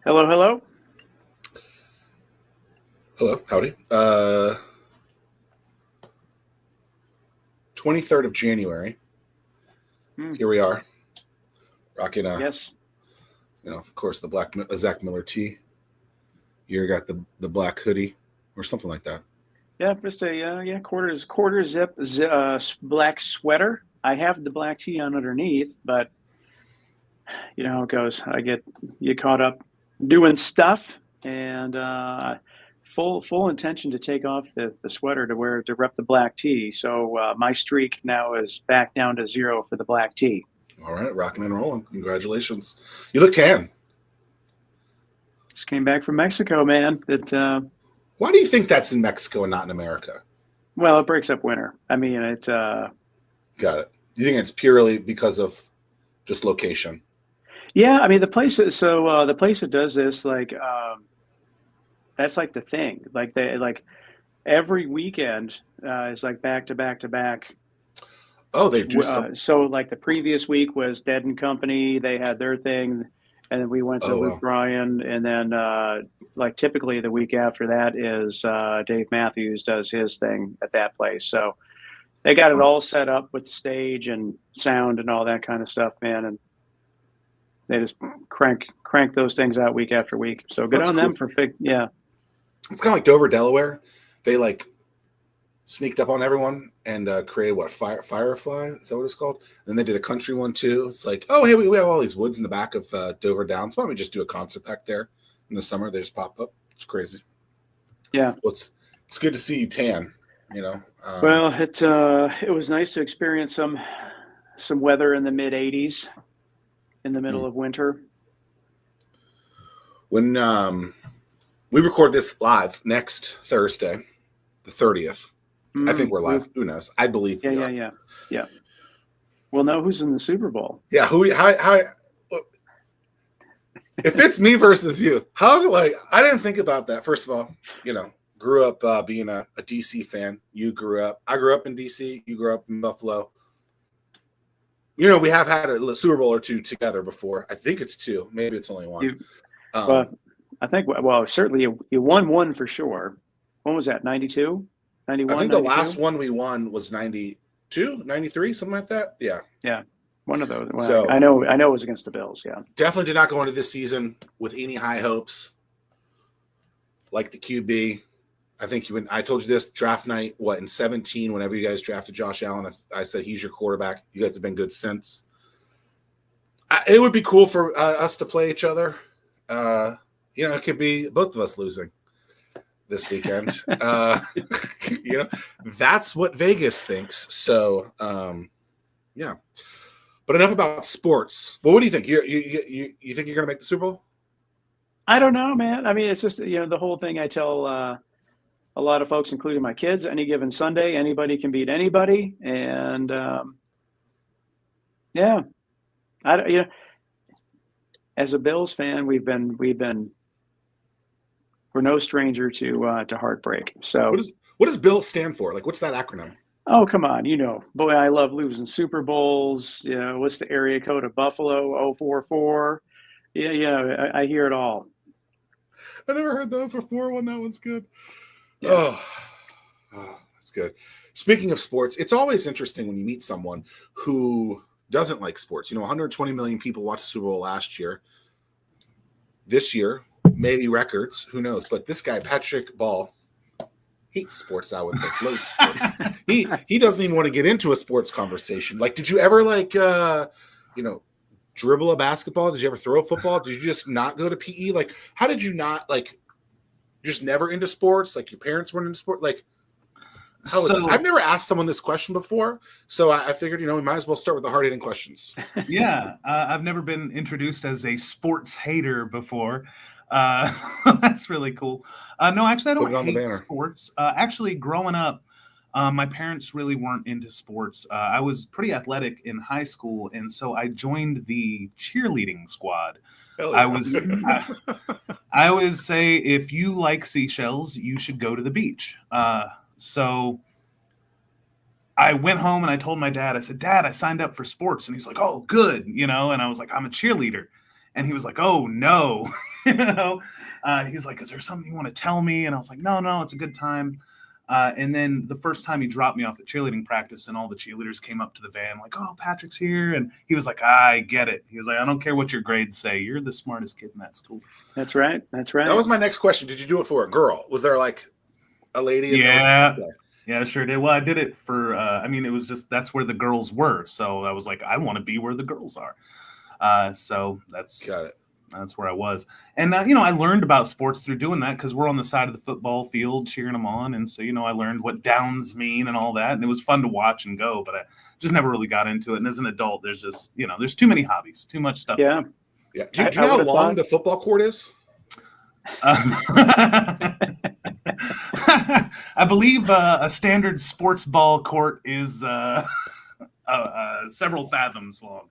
Hello, hello. Hello, howdy. 23rd of January. Hmm. Here we are, rocking Yes. of course, the black Zach Miller tee. You got the black hoodie or something like that. Yeah, just a quarter zip black sweater. I have the black tee on underneath, but you know how it goes. You caught up doing stuff, and full intention to take off the sweater to rep the black tee. So my streak now is back down to 0 for the black tee. All right, rocking and rolling. Congratulations. You look tan. Just came back from Mexico, man. Why do you think that's in Mexico and not in America? Well, it breaks up winter. I mean, Got it. Do you think it's purely because of just location? yeah, I mean the place that does this that's like the thing. Like they like every weekend is like back to back to back. Oh, they do some. So like the previous week was Dead and Company. They had their thing, and then we went to Oh, Luke wow. Bryan, and then like typically the week after that is Dave Matthews does his thing at that place. So they got it all set up with the stage and sound and all that kind of stuff, man. And they just crank those things out week after week. So good That's on cool. them for yeah. It's kind of like Dover, Delaware. They like sneaked up on everyone and created what Firefly, is that what it's called? And then they did a country one too. It's like, oh hey, we have all these woods in the back of Dover Downs. Why don't we just do a concert back there in the summer? They just pop up. It's crazy. Yeah. Well, it's good to see you tan. You know. Well, it was nice to experience some weather in the mid 80s in the middle of winter. When we record this live next Thursday, the 30th. I think we're live. Who knows? I believe we are. Yeah. We'll know who's in the Super Bowl. Yeah, how if it's me versus you, how like I didn't think about that. First of all, grew up being a DC fan. I grew up in DC. You grew up in Buffalo. We have had a Super Bowl or two together before. I think it's two. Maybe it's only one. Well, I think, certainly you won one for sure. When was that? 92? 91? I think 92? the last one we won was 92, 93, something like that. Yeah. Yeah. One of those. Well, So I know it was against the Bills. Yeah. Definitely did not go into this season with any high hopes. Like the QB. I think I told you this draft night, in 2017, whenever you guys drafted Josh Allen, I said he's your quarterback. You guys have been good since. It would be cool for us to play each other. It could be both of us losing this weekend. That's what Vegas thinks. So, yeah. But enough about sports. Well, what do you think? You think you're going to make the Super Bowl? I don't know, man. I mean, it's just the whole thing. I tell a lot of folks, including my kids, any given Sunday, anybody can beat anybody, and yeah, as a Bills fan, we're no stranger to heartbreak. So what does Bill stand for? Like, what's that acronym? Oh, come on. Boy, I love losing Super Bowls. What's the area code of Buffalo? 044. Yeah, I hear it all. I never heard the 044 one. That one's good. Yeah. Oh, that's good. Speaking of sports, it's always interesting when you meet someone who doesn't like sports. 120 million people watched the Super Bowl last year. This year, maybe records. Who knows? But this guy, Patrick Ball, hates sports. I would think loves sports. He doesn't even want to get into a sports conversation. Like, did you ever dribble a basketball? Did you ever throw a football? Did you just not go to PE? Like, how did you not just never into sports? Like, your parents weren't into sport? Like, I've never asked someone this question before, so I figured we might as well start with the hard hitting questions. Yeah, I've never been introduced as a sports hater before. That's really cool. No, actually, I don't hate sports. Actually, growing up, my parents really weren't into sports. I was pretty athletic in high school, and so I joined the cheerleading squad. Yeah. I always say, if you like seashells, you should go to the beach. So I went home and I told my dad, I said, Dad, I signed up for sports. And he's like, oh, good. And I was like, I'm a cheerleader. And he was like, oh, no. He's like, is there something you want to tell me? And I was like, no, it's a good time. And then the first time he dropped me off at cheerleading practice and all the cheerleaders came up to the van like, oh, Patrick's here. And he was like, I get it. He was like, I don't care what your grades say. You're the smartest kid in that school. That's right. That was my next question. Did you do it for a girl? Was there like a lady? Yeah. Yeah, I sure did. Well, I did it for, it was just, that's where the girls were. So I was like, I want to be where the girls are. So that's where I was. And, I learned about sports through doing that because we're on the side of the football field cheering them on. And so, I learned what downs mean and all that. And it was fun to watch and go, but I just never really got into it. And as an adult, there's just, there's too many hobbies, too much stuff. Yeah. Yeah. Do you know how long the football court is? I believe a standard sports ball court is several fathoms long.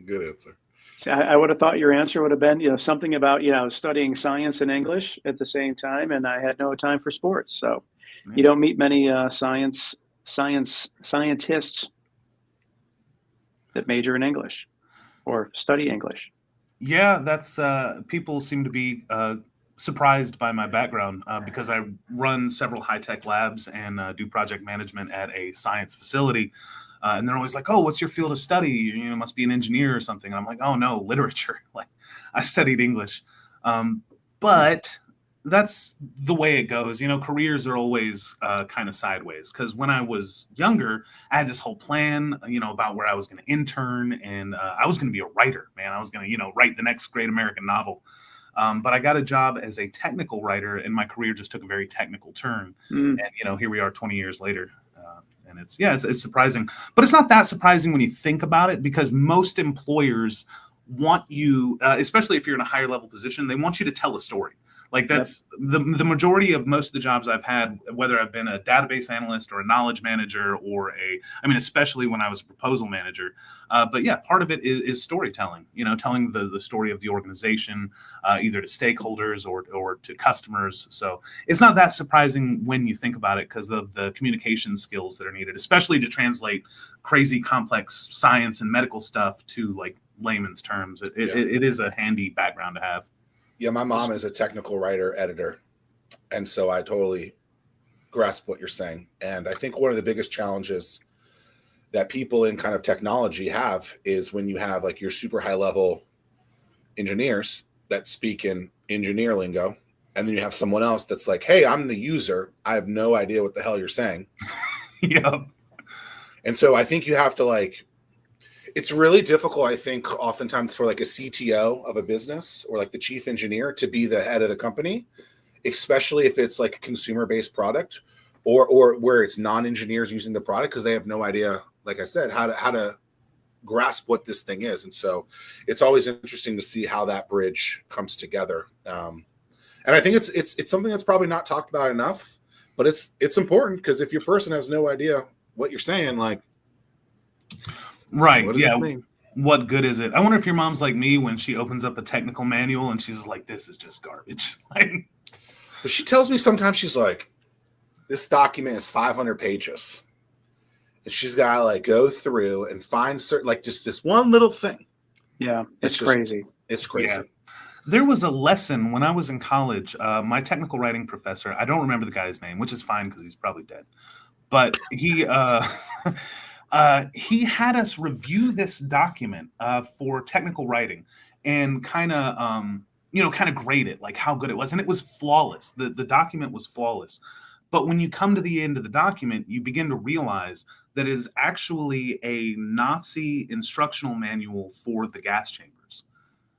Good answer. So I would have thought your answer would have been, something about, studying science and English at the same time, and I had no time for sports. So you don't meet many scientists that major in English or study English. Yeah, that's people seem to be surprised by my background because I run several high-tech labs and do project management at a science facility. And they're always like, oh, what's your field of study? You must be an engineer or something. And I'm like, oh, no, literature. Like, I studied English. But that's the way it goes. Careers are always kind of sideways. Because when I was younger, I had this whole plan, about where I was going to intern. And I was going to be a writer, man. I was going to, write the next great American novel. But I got a job as a technical writer, and my career just took a very technical turn. And, here we are 20 years later. And it's surprising, but it's not that surprising when you think about it, because most employers want you, especially if you're in a higher level position, they want you to tell a story. Like that's the majority of most of the jobs I've had, whether I've been a database analyst or a knowledge manager or especially when I was a proposal manager. But yeah, part of it is storytelling, telling the story of the organization, either to stakeholders or to customers. So it's not that surprising when you think about it because of the communication skills that are needed, especially to translate crazy complex science and medical stuff to like layman's terms. It is a handy background to have. Yeah, my mom is a technical writer, editor, and so I totally grasp what you're saying. And I think one of the biggest challenges that people in kind of technology have is when you have like your super high level engineers that speak in engineer lingo, and then you have someone else that's like, hey, I'm the user. I have no idea what the hell you're saying. Yeah. And so I think you have to it's really difficult, I think, oftentimes for like a CTO of a business or like the chief engineer to be the head of the company, especially if it's like a consumer-based product or where it's non-engineers using the product because they have no idea, like I said, how to grasp what this thing is. And so it's always interesting to see how that bridge comes together. And I think it's something that's probably not talked about enough, but it's important because if your person has no idea what you're saying, like, right. What does this mean? What good is it? I wonder if your mom's like me when she opens up a technical manual and she's like, this is just garbage. But she tells me sometimes she's like, this document is 500 pages. And she's got to go through and find certain, just this one little thing. Yeah. It's crazy. It's crazy. Yeah. There was a lesson when I was in college, my technical writing professor, I don't remember the guy's name, which is fine because he's probably dead. But he had us review this document for technical writing and kind of grade it, like how good it was. And it was flawless. The document was flawless. But when you come to the end of the document, you begin to realize that it is actually a Nazi instructional manual for the gas chambers.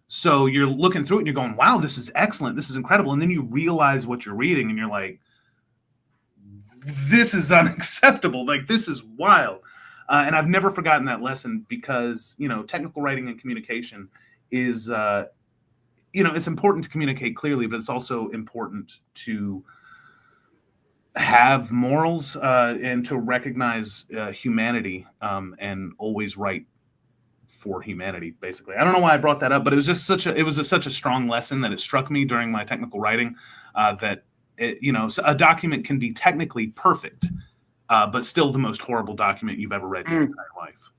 So you're looking through it and you're going, wow, this is excellent. This is incredible. And then you realize what you're reading and you're like, this is unacceptable. Like, this is wild. And I've never forgotten that lesson because, technical writing and communication is, it's important to communicate clearly, but it's also important to have morals and to recognize humanity and always write for humanity, basically. I don't know why I brought that up, but it was just such a strong lesson that it struck me during my technical writing that, a document can be technically perfect, but still the most horrible document you've ever read in your entire life.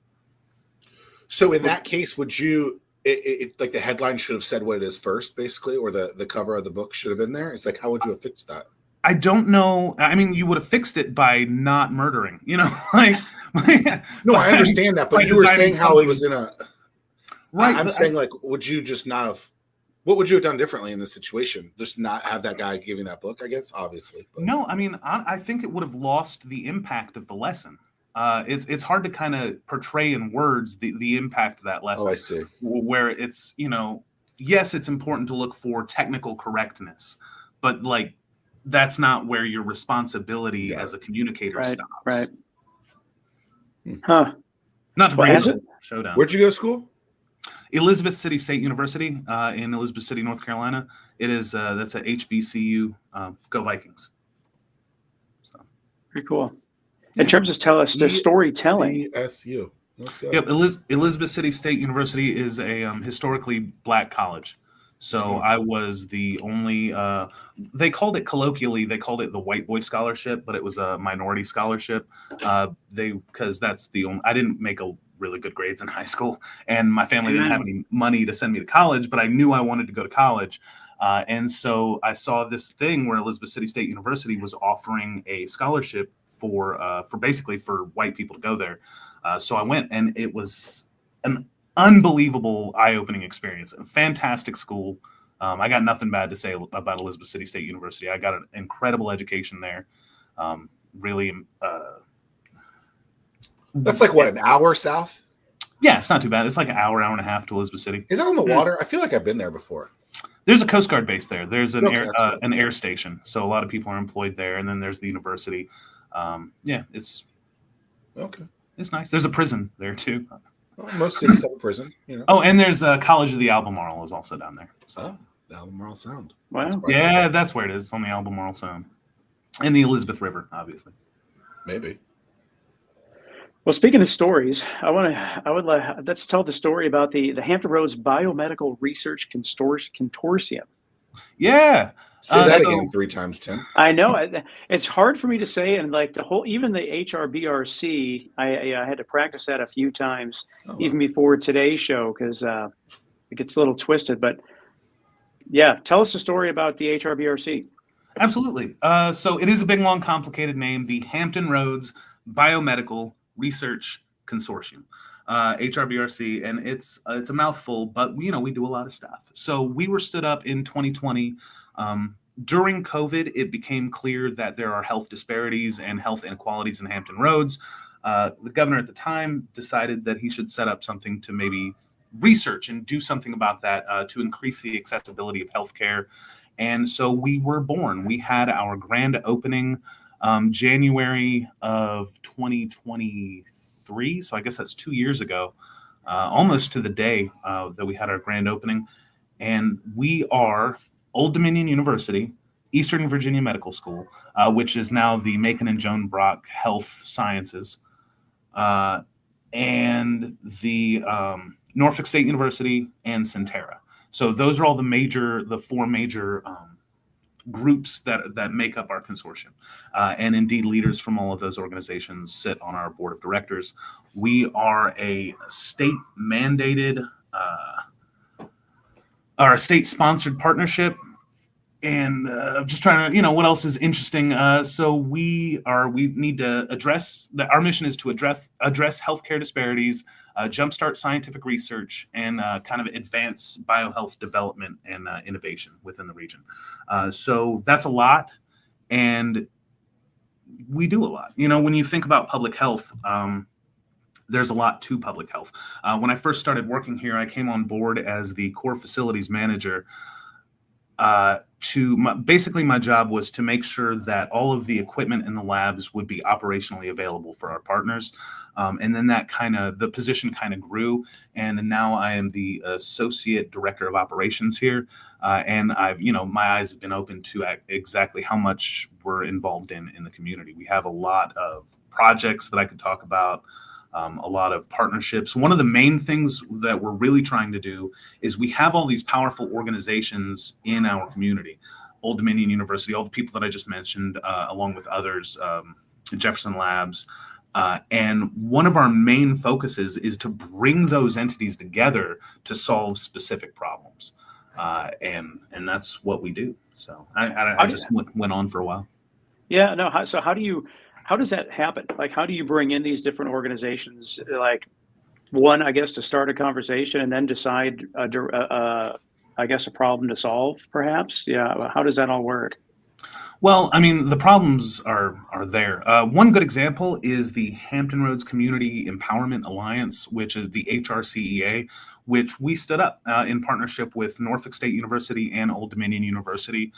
So in that case, would you it like the headline should have said what it is first, basically, or the cover of the book should have been there. It's like, how would you have fixed that? I don't know. I mean, you would have fixed it by not murdering, like. No, I understand that, but you were saying how it was in a. Right. I'm saying, like, would you just not have? What would you have done differently in this situation? Just not have that guy giving that book, I guess, obviously. But. No, I mean, I think it would have lost the impact of the lesson. It's hard to kind of portray in words the impact of that lesson. Oh, I see. Where it's, yes, it's important to look for technical correctness, but like that's not where your responsibility as a communicator stops. Right. Huh. Not to bring it showdown. Where'd you go to school? Elizabeth City State University in Elizabeth City, North Carolina. It is that's a HBCU. Go Vikings. So pretty cool. In terms of tell us the storytelling. ESU. Let's go. Yep, Elizabeth City State University is a historically Black college. So I was the only. They called it colloquially. They called it the White Boy Scholarship, but it was a minority scholarship. Because that's the only. I didn't make a really good grades in high school, and my family didn't have any money to send me to college. But I knew I wanted to go to college. And so I saw this thing where Elizabeth City State University was offering a scholarship for basically for white people to go there. So I went, and it was an unbelievable eye-opening experience. A fantastic school. I got nothing bad to say about Elizabeth City State University. I got an incredible education there. Really. That's like what, an hour south? Yeah, it's not too bad. It's like an hour and a half to Elizabeth City. Is that on the water? I feel like I've been there before. There's a Coast Guard base there. There's an air station, so a lot of people are employed there. And then there's the university. It's okay. It's nice. There's a prison there too. Well, most cities have a prison. Oh, and there's a College of the Albemarle is also down there. So the Albemarle Sound. Wow. That's where it is. On the Albemarle Sound, and the Elizabeth River, obviously. Maybe. Well, speaking of stories, let's tell the story about the Hampton Roads Biomedical Research Consortium. Yeah. Say that again 3 times, Tim. I know it's hard for me to say, and like even the HRBRC, I had to practice that a few times, even before today's show, because it gets a little twisted. But yeah, tell us the story about the HRBRC. Absolutely. So it is a big, long, complicated name, the Hampton Roads Biomedical Research Consortium, HRBRC, and it's a mouthful, but we do a lot of stuff. So we were stood up in 2020. During COVID, it became clear that there are health disparities and health inequalities in Hampton Roads. The governor at the time decided that he should set up something to maybe research and do something about that to increase the accessibility of healthcare. And so we were born. We had our grand opening January of 2023. So I guess that's 2 years ago, almost to the day that we had our grand opening. And we are Old Dominion University, Eastern Virginia Medical School, which is now the Macon and Joan Brock Health Sciences, and the Norfolk State University and Centera. So those are all the 4 major groups that make up our consortium. And indeed, leaders from all of those organizations sit on our board of directors. We are a state mandated our state-sponsored partnership, and just trying to, what else is interesting. So we need to address that. Our mission is to address healthcare disparities, jumpstart scientific research, and kind of advance biohealth development and innovation within the region. So that's a lot, and we do a lot. When you think about public health, there's a lot to public health. When I first started working here, I came on board as the core facilities manager. Basically, my job was to make sure that all of the equipment in the labs would be operationally available for our partners. And then the position kind of grew. And now I am the associate director of operations here. And my eyes have been open to exactly how much we're involved in the community. We have a lot of projects that I could talk about. A lot of partnerships. One of the main things that we're really trying to do is we have all these powerful organizations in our community. Old Dominion University, all the people that I just mentioned, along with others, Jefferson Labs, And one of our main focuses is to bring those entities together to solve specific problems. And that's what we do. So I just went on for a while. Yeah, no. How does that happen? Like, how do you bring in these different organizations? Like, one, I guess, to start a conversation and then decide, I guess, a problem to solve, perhaps. Yeah. How does that all work? Well, I mean, the problems are there. One good example is the Hampton Roads Community Empowerment Alliance, which is the HRCEA, which we stood up in partnership with Norfolk State University and Old Dominion University.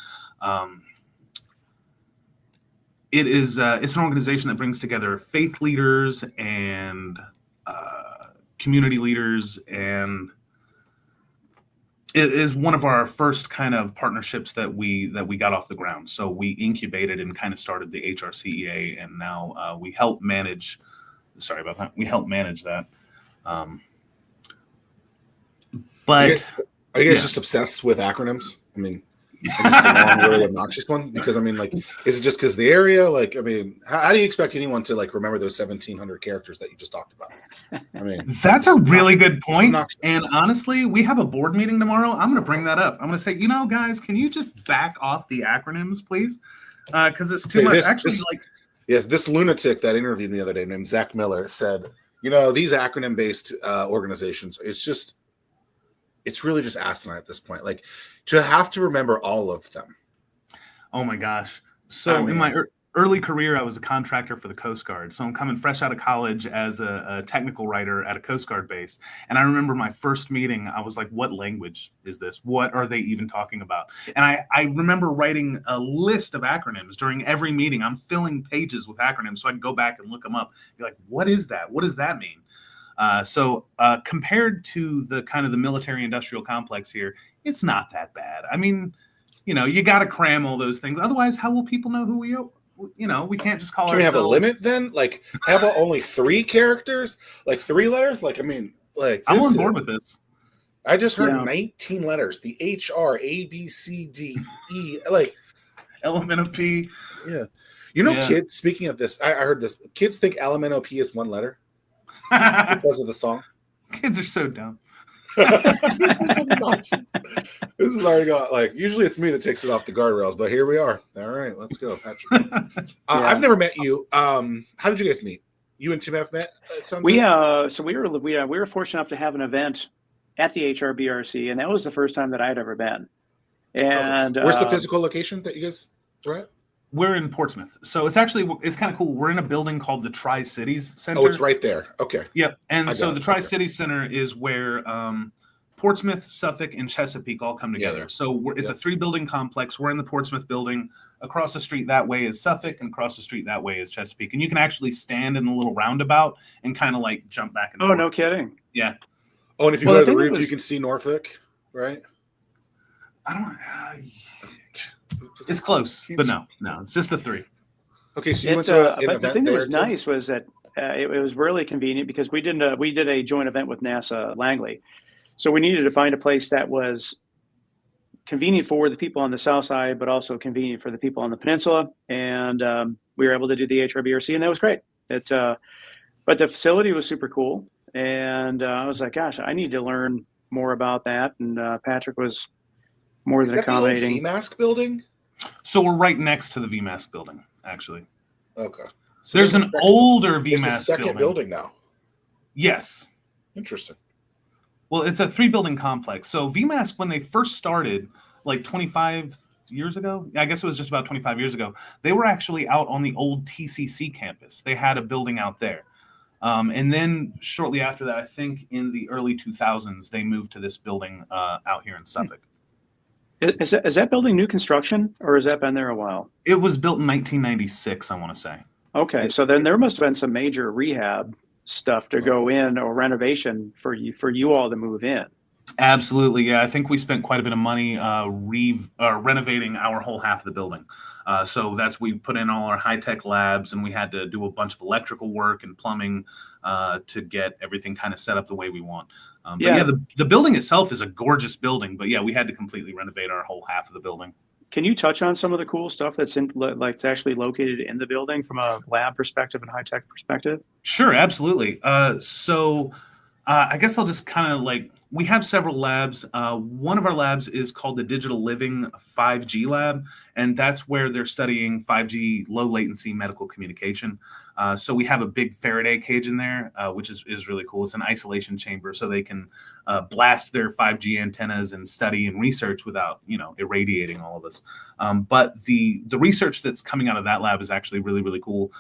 It's an organization that brings together faith leaders and community leaders, and it is one of our first kind of partnerships that we got off the ground. So we incubated and kind of started the HRCEA, and now we help manage. Sorry about that. We help manage that. But are you guys just obsessed with acronyms? I mean, the long, really obnoxious one, because I mean, like, is it just because the area? Like, I mean, how do you expect anyone to like remember those 1,700 characters that you just talked about? I mean, that's a really good point. And honestly, we have a board meeting tomorrow. I'm going to bring that up. I'm going to say, guys, can you just back off the acronyms, please? Because it's too much. Yes, this lunatic that interviewed me the other day named Zach Miller said, these acronym-based organizations, it's really just asinine at this point. Like, to have to remember all of them. Oh my gosh. So in my early career, I was a contractor for the Coast Guard. So I'm coming fresh out of college as a technical writer at a Coast Guard base. And I remember my first meeting, I was like, what language is this? What are they even talking about? And I remember writing a list of acronyms during every meeting. I'm filling pages with acronyms so I can go back and look them up. Be like, what is that? What does that mean? So compared to the kind of the military industrial complex here, it's not that bad. I mean, you got to cram all those things. Otherwise, how will people know who we are? We can't just call ourselves. Can we have a limit then? Like, have only 3 characters? Like 3 letters? Like, I mean, like, I'm on board with this. I just heard 19 letters. The H, R, A, B, C, D, E, like LMNOP. Yeah. Kids, speaking of this, I heard this. Kids think LMNOP is 1 letter because of the song. Kids are so dumb. This is already got, like, usually it's me that takes it off the guardrails, but here we are. All right, let's go, Patrick. I've never met you. How did you guys meet? You and Tim have met? We were fortunate enough to have an event at the HRBRC, and that was the first time that I'd ever been. And where's the physical location that you guys are at? We're in Portsmouth. So it's kind of cool. We're in a building called the Tri-Cities Center. Oh, it's right there. Okay. Yep. And so the Tri-Cities Center is where Portsmouth, Suffolk, and Chesapeake all come together. Yeah. So it's a 3-building complex. We're in the Portsmouth building. Across the street that way is Suffolk, and across the street that way is Chesapeake. And you can actually stand in the little roundabout and kind of like jump back and forth. Oh, no kidding. Yeah. Oh, and if you go to the roof, you can see Norfolk, right? I don't It's close, but no, it's just the 3. Okay, so you went to an but event the thing that was too? nice was that it was really convenient because we did a joint event with NASA Langley, so we needed to find a place that was convenient for the people on the south side, but also convenient for the people on the peninsula. And we were able to do the HRBRC, and that was great. But the facility was super cool, and I was like, gosh, I need to learn more about that. And Patrick was more than accommodating. Is that the old VMASC building? So we're right next to the VMASC building, actually. Okay. So there's an older VMASC building. It's the second building now. Yes. Interesting. Well, it's a 3-building complex. So VMASC, when they first started, like 25 years ago, I guess it was just about 25 years ago, they were actually out on the old TCC campus. They had a building out there. And then shortly after that, I think in the early 2000s, they moved to this building out here in Suffolk. Is that building new construction, or has that been there a while? It was built in 1996, I want to say. Okay, so then there must have been some major rehab stuff to go in, or renovation for you all to move in. Absolutely, yeah. I think we spent quite a bit of money renovating our whole half of the building. So we put in all our high-tech labs, and we had to do a bunch of electrical work and plumbing to get everything kind of set up the way we want. But the building itself is a gorgeous building, but yeah, we had to completely renovate our whole half of the building. Can you touch on some of the cool stuff that's it's actually located in the building from a lab perspective and high tech perspective? Sure, absolutely. I guess I'll just kind of we have several labs. One of our labs is called the Digital Living 5G Lab, and that's where they're studying 5G low latency medical communication. So we have a big Faraday cage in there, which is really cool. It's an isolation chamber, so they can blast their 5G antennas and study and research without, irradiating all of us. But the research that's coming out of that lab is actually really, really cool.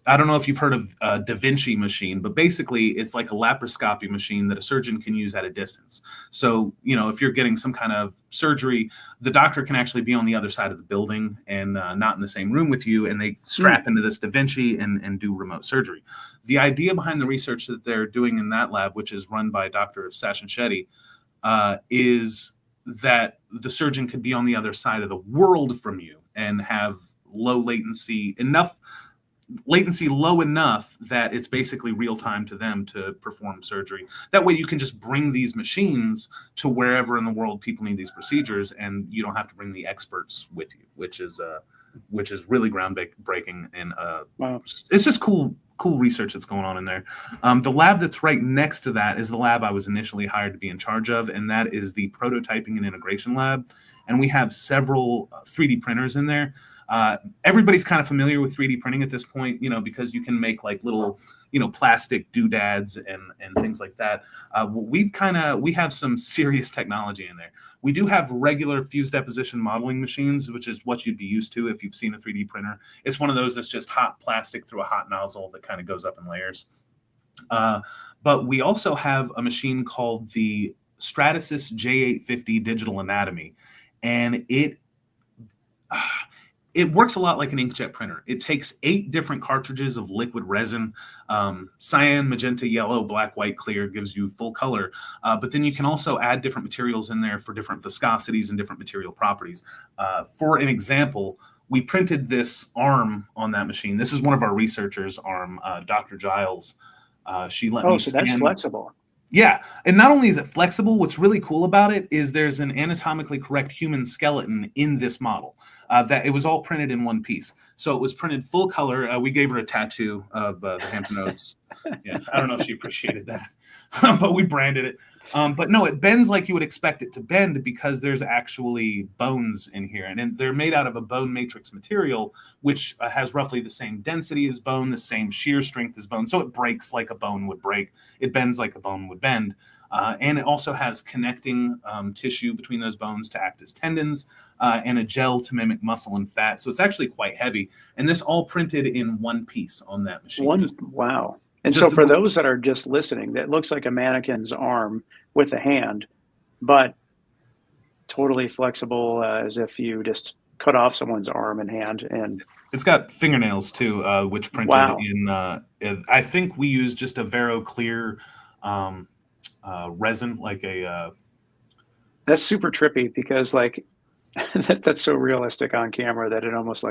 I don't know if you've heard of Da Vinci machine, but basically it's like a laparoscopy machine that a surgeon can use at a distance. So, if you're getting some kind of surgery, the doctor can actually be on the other side of the building and not in the same room with you, and they strap into this Da Vinci and do remote surgery. The idea behind the research that they're doing in that lab, which is run by Dr. Sachin Shetty, is that the surgeon could be on the other side of the world from you and have latency low enough that it's basically real time to them to perform surgery. That way you can just bring these machines to wherever in the world people need these procedures, and you don't have to bring the experts with you, which is really groundbreaking. And Wow. It's just cool research that's going on in there. The lab that's right next to that is the lab I was initially hired to be in charge of, and that is the prototyping and integration lab. And we have several 3D printers in there. Everybody's kind of familiar with 3D printing at this point, because you can make little, plastic doodads and things like that. We have some serious technology in there. We do have regular fused deposition modeling machines, which is what you'd be used to if you've seen a 3D printer. It's one of those that's just hot plastic through a hot nozzle that kind of goes up in layers. But we also have a machine called the Stratasys J850 Digital Anatomy, and it works a lot like an inkjet printer. It takes 8 different cartridges of liquid resin, cyan, magenta, yellow, black, white, clear, gives you full color. But then you can also add different materials in there for different viscosities and different material properties. For an example, we printed this arm on that machine. This is one of our researchers' arm, Dr. Giles. She let me so that's flexible. Yeah. And not only is it flexible, what's really cool about it is there's an anatomically correct human skeleton in this model. That it was all printed in one piece. So it was printed full color. We gave her a tattoo of the Hampton Roads. Yeah, I don't know if she appreciated that, but we branded it. But no, it bends like you would expect it to bend because there's actually bones in here. And they're made out of a bone matrix material, which has roughly the same density as bone, the same shear strength as bone. So it breaks like a bone would break. It bends like a bone would bend. And it also has connecting tissue between those bones to act as tendons and a gel to mimic muscle and fat. So it's actually quite heavy. And this all printed in one piece on that machine. Wow. And so for those that are just listening, that looks like a mannequin's arm with a hand, but totally flexible, as if you just cut off someone's arm and hand. And it's got fingernails too, which printed in, I think we used just a Vero Clear resin, that's super trippy because that's so realistic on camera that it almost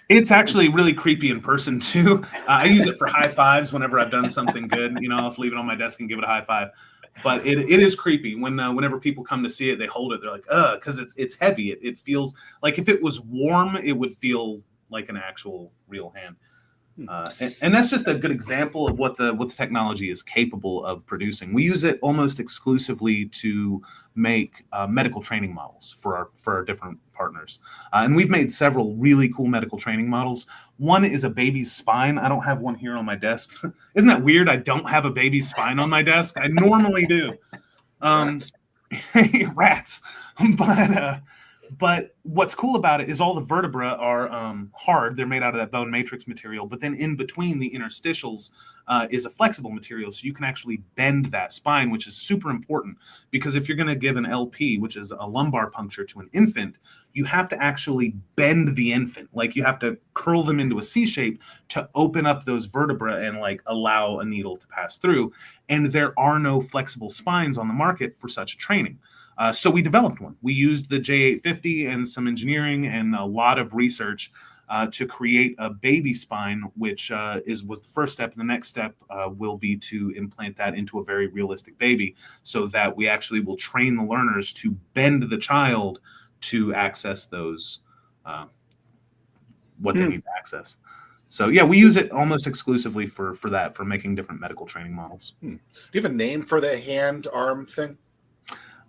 it's actually really creepy in person too. I use it for high fives whenever I've done something good. I'll just leave it on my desk and give it a high five. But it is creepy whenever people come to see it, they hold it. They're like, because it's heavy. It feels like if it was warm, it would feel like an actual real hand. And that's just a good example of what the technology is capable of producing. We use it almost exclusively to make medical training models for our different partners. And we've made several really cool medical training models. One is a baby's spine. I don't have one here on my desk. Isn't that weird? I don't have a baby's spine on my desk. I normally do. Rats. But what's cool about it is all the vertebrae are hard. They're made out of that bone matrix material. But then in between the interstitials is a flexible material. So you can actually bend that spine, which is super important. Because if you're going to give an LP, which is a lumbar puncture to an infant, you have to actually bend the infant. You have to curl them into a C shape to open up those vertebrae and allow a needle to pass through. And there are no flexible spines on the market for such training. So we developed one. We used the J850 and some engineering and a lot of research to create a baby spine, which was the first step. And the next step will be to implant that into a very realistic baby so that we actually will train the learners to bend the child to access those what they need to access. So yeah, we use it almost exclusively for that, for making different medical training models. Do you have a name for the hand arm thing?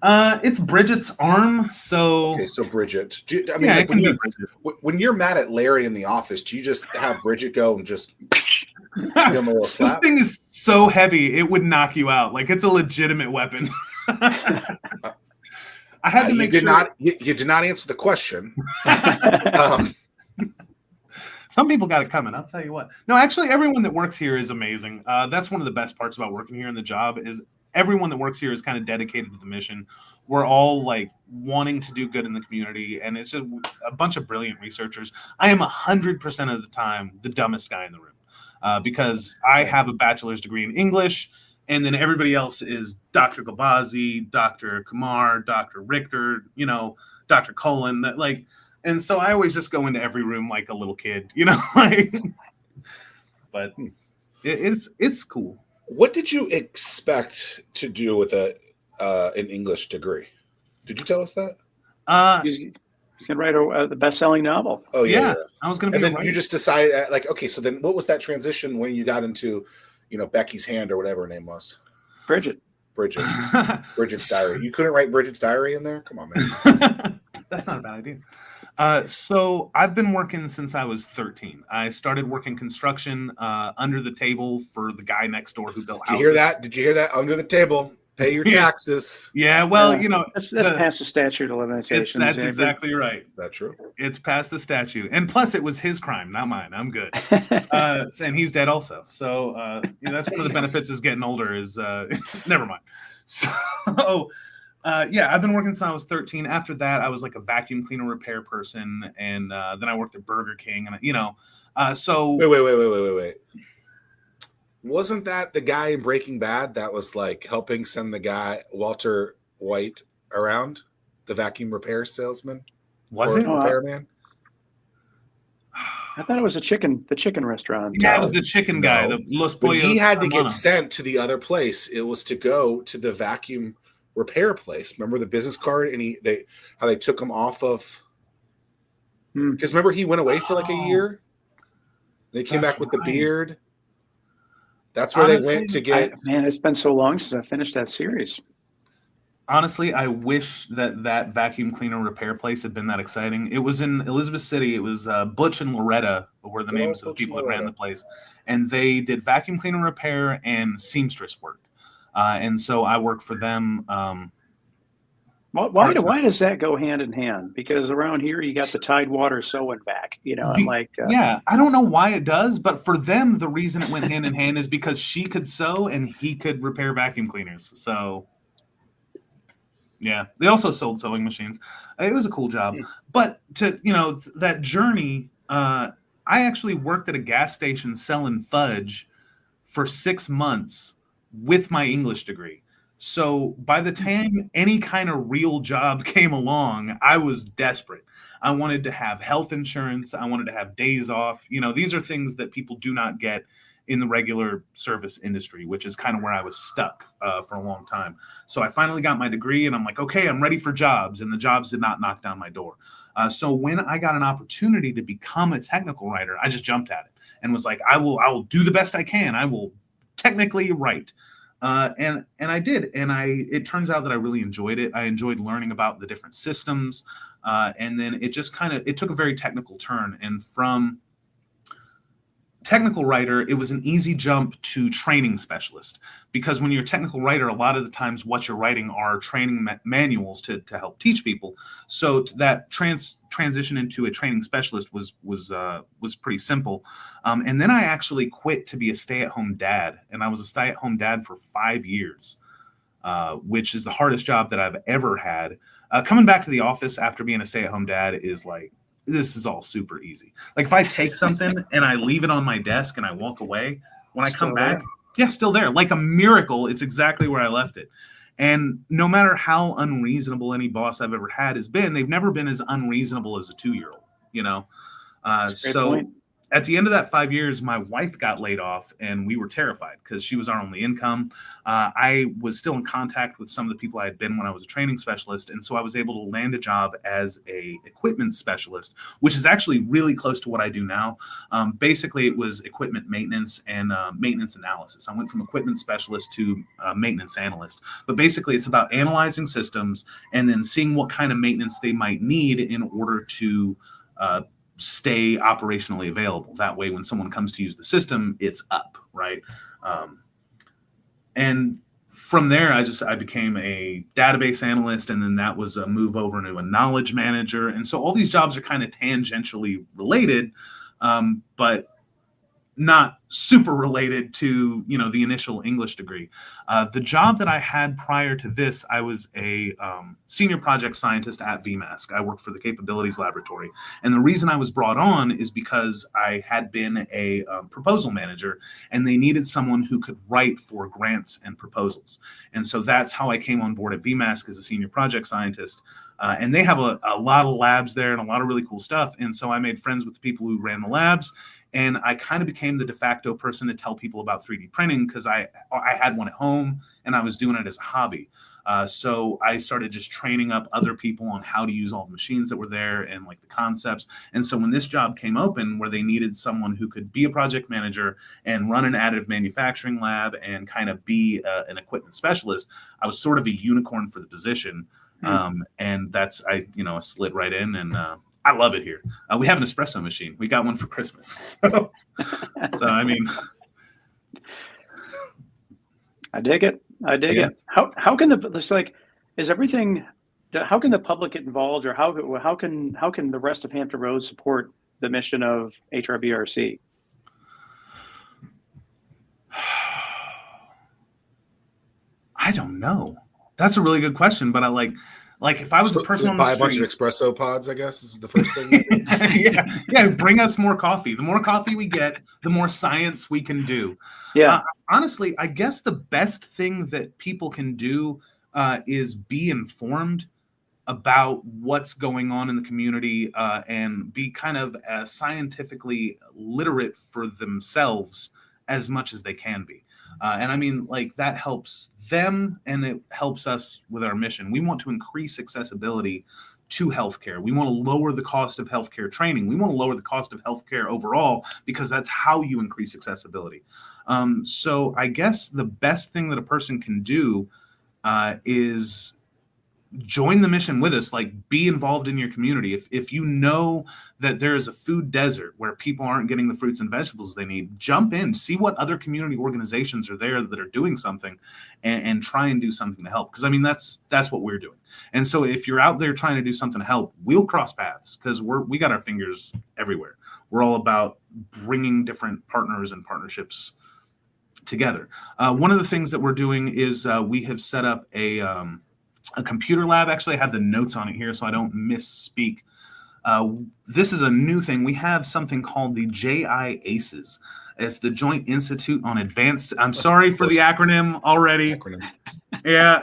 It's Bridget's arm. So okay, so Bridget. When you're mad at Larry in the office, do you just have Bridget go and just give him a little slap? This thing is so heavy it would knock you out. Like, it's a legitimate weapon. I had to make sure. You did not answer the question. Some people got it coming, I'll tell you what. No, actually, everyone that works here is amazing. That's one of the best parts about working here in the job, is everyone that works here is kind of dedicated to the mission. We're all like wanting to do good in the community, and it's a bunch of brilliant researchers. I am 100% of the time the dumbest guy in the room because I have a bachelor's degree in English, and then everybody else is Dr. Gabazi, Dr. Kumar, Dr. Richter, Dr. Cullen, that like. And so I always just go into every room like a little kid, but it's cool. What did you expect to do with an English degree? Did you tell us that? He's going to write the best-selling novel. Oh yeah. I was going to be. And then you just decided, like, okay, so then what was that transition when you got into, Becky's Hand or whatever her name was? Bridget's diary. You couldn't write Bridget's diary in there? Come on, man. That's not a bad idea. So I've been working since I was 13. I started working construction under the table for the guy next door who built houses. Did you hear that? Under the table. Pay your taxes. Yeah, well, that's past the statute of limitations. That's exactly right. Is that true? It's past the statute. And plus, it was his crime, not mine. I'm good. And he's dead also. So that's one of the benefits is getting older is never mind. So I've been working since I was 13. After that, I was like a vacuum cleaner repair person, and then I worked at Burger King, and so wait. Wasn't that the guy in Breaking Bad that was like helping send the guy Walter White around, the vacuum repair salesman? Was it repairman? I thought it was the chicken restaurant. Yeah, it was the chicken guy. The Los Pollos. He had to get sent to the other place. It was to go to the vacuum repair place. Remember the business card, and how they took him off of. Because remember he went away for like a year. They came back with the beard. That's where they went to get. Man, it's been so long since I finished that series. Honestly, I wish that vacuum cleaner repair place had been that exciting. It was in Elizabeth City. It was Butch and Loretta were the names of the people that ran the place, and they did vacuum cleaner repair and seamstress work. And so I worked for them. Why does that go hand in hand? Because around here you got the Tidewater sewing back. I'm like, I don't know why it does, but for them the reason it went hand in hand is because she could sew and he could repair vacuum cleaners. So yeah, they also sold sewing machines. It was a cool job, but to that journey, I actually worked at a gas station selling fudge for 6 months with my English degree. So by the time any kind of real job came along, I was desperate. I wanted to have health insurance. I wanted to have days off. These are things that people do not get in the regular service industry, which is kind of where I was stuck for a long time. So I finally got my degree and I'm like, okay, I'm ready for jobs. And the jobs did not knock down my door. So when I got an opportunity to become a technical writer, I just jumped at it and was like, I will do the best I can. I will technically write. And I did. And it turns out that I really enjoyed it. I enjoyed learning about the different systems. And then it just it took a very technical turn. And from technical writer, it was an easy jump to training specialist, because when you're a technical writer, a lot of the times what you're writing are training manuals to help teach people. So that transition into a training specialist was pretty simple. And then I actually quit to be a stay-at-home dad, and I was a stay-at-home dad for 5 years, which is the hardest job that I've ever had. Coming back to the office after being a stay-at-home dad is like, this is all super easy. Like if I take something and I leave it on my desk and I walk away, when I come back, still there. Like a miracle, it's exactly where I left it. And no matter how unreasonable any boss I've ever had has been, they've never been as unreasonable as a 2-year-old, So at the end of that 5 years, my wife got laid off, and we were terrified because she was our only income. I was still in contact with some of the people I had been when I was a training specialist, and so I was able to land a job as a equipment specialist, which is actually really close to what I do now. Basically, it was equipment maintenance and maintenance analysis. I went from equipment specialist to maintenance analyst, but basically it's about analyzing systems and then seeing what kind of maintenance they might need in order to stay operationally available. That way, when someone comes to use the system, it's up, right? And from there, I became a database analyst, and then that was a move over to a knowledge manager. And so all these jobs are kind of tangentially related, but not super related to, the initial English degree. The job that I had prior to this, I was a senior project scientist at VMask. I worked for the Capabilities Laboratory. And the reason I was brought on is because I had been a proposal manager, and they needed someone who could write for grants and proposals. And so that's how I came on board at VMask as a senior project scientist. And they have a lot of labs there and a lot of really cool stuff. And so I made friends with the people who ran the labs. And I kind of became the de facto person to tell people about 3D printing because I had one at home and I was doing it as a hobby. So I started just training up other people on how to use all the machines that were there and like the concepts. And so when this job came open where they needed someone who could be a project manager and run an additive manufacturing lab and kind of be an equipment specialist, I was sort of a unicorn for the position. And I slid right in, and I love it here. We have an espresso machine. We got one for Christmas. So I mean, I dig it. It. How can how can the public get involved, or how can the rest of Hampton Roads support the mission of HRBRC? I don't know. That's a really good question, but I like if I was the person on the street, buy a bunch of espresso pods, I guess, is the first thing. yeah, bring us more coffee. The more coffee we get, the more science we can do. Yeah. Honestly, I guess the best thing that people can do is be informed about what's going on in the community and be kind of scientifically literate for themselves as much as they can be. And I mean, like, that helps them and it helps us with our mission. We want to increase accessibility to healthcare. We want to lower the cost of healthcare training. We want to lower the cost of healthcare overall, because that's how you increase accessibility. So I guess the best thing that a person can do is join the mission with us. Like, be involved in your community. If you know that there is a food desert where people aren't getting the fruits and vegetables they need, jump in, see what other community organizations are there that are doing something, and try and do something to help. Because I mean, that's what we're doing. And so if you're out there trying to do something to help, we'll cross paths, because we got our fingers everywhere. We're all about bringing different partners and partnerships together. One of the things that we're doing is we have set up a computer lab. Actually, I have the notes on it here so I don't misspeak. This is a new thing. We have something called the JIACES. It's the Joint Institute on Advanced. I'm sorry for the acronym already. Yeah,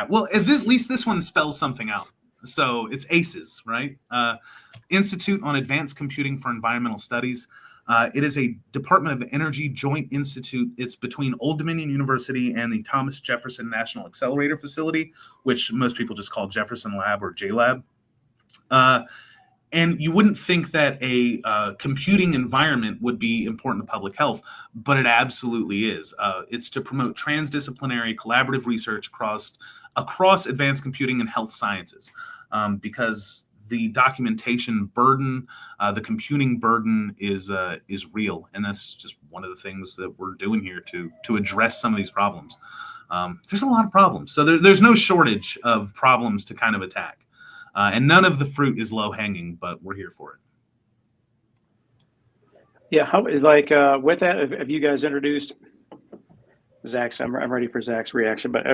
Well, at least this one spells something out. So it's ACES, right? Institute on Advanced Computing for Environmental Studies. It is a Department of Energy Joint Institute. It's between Old Dominion University and the Thomas Jefferson National Accelerator Facility, which most people just call Jefferson Lab or JLab. And you wouldn't think that a computing environment would be important to public health, but it absolutely is. It's to promote transdisciplinary collaborative research across advanced computing and health sciences, because the documentation burden, the computing burden is real, and that's just one of the things that we're doing here to address some of these problems. There's a lot of problems, so there's no shortage of problems to kind of attack, and none of the fruit is low hanging, but we're here for it. Yeah, with that, have you guys introduced Zach's? I'm ready for Zach's reaction, but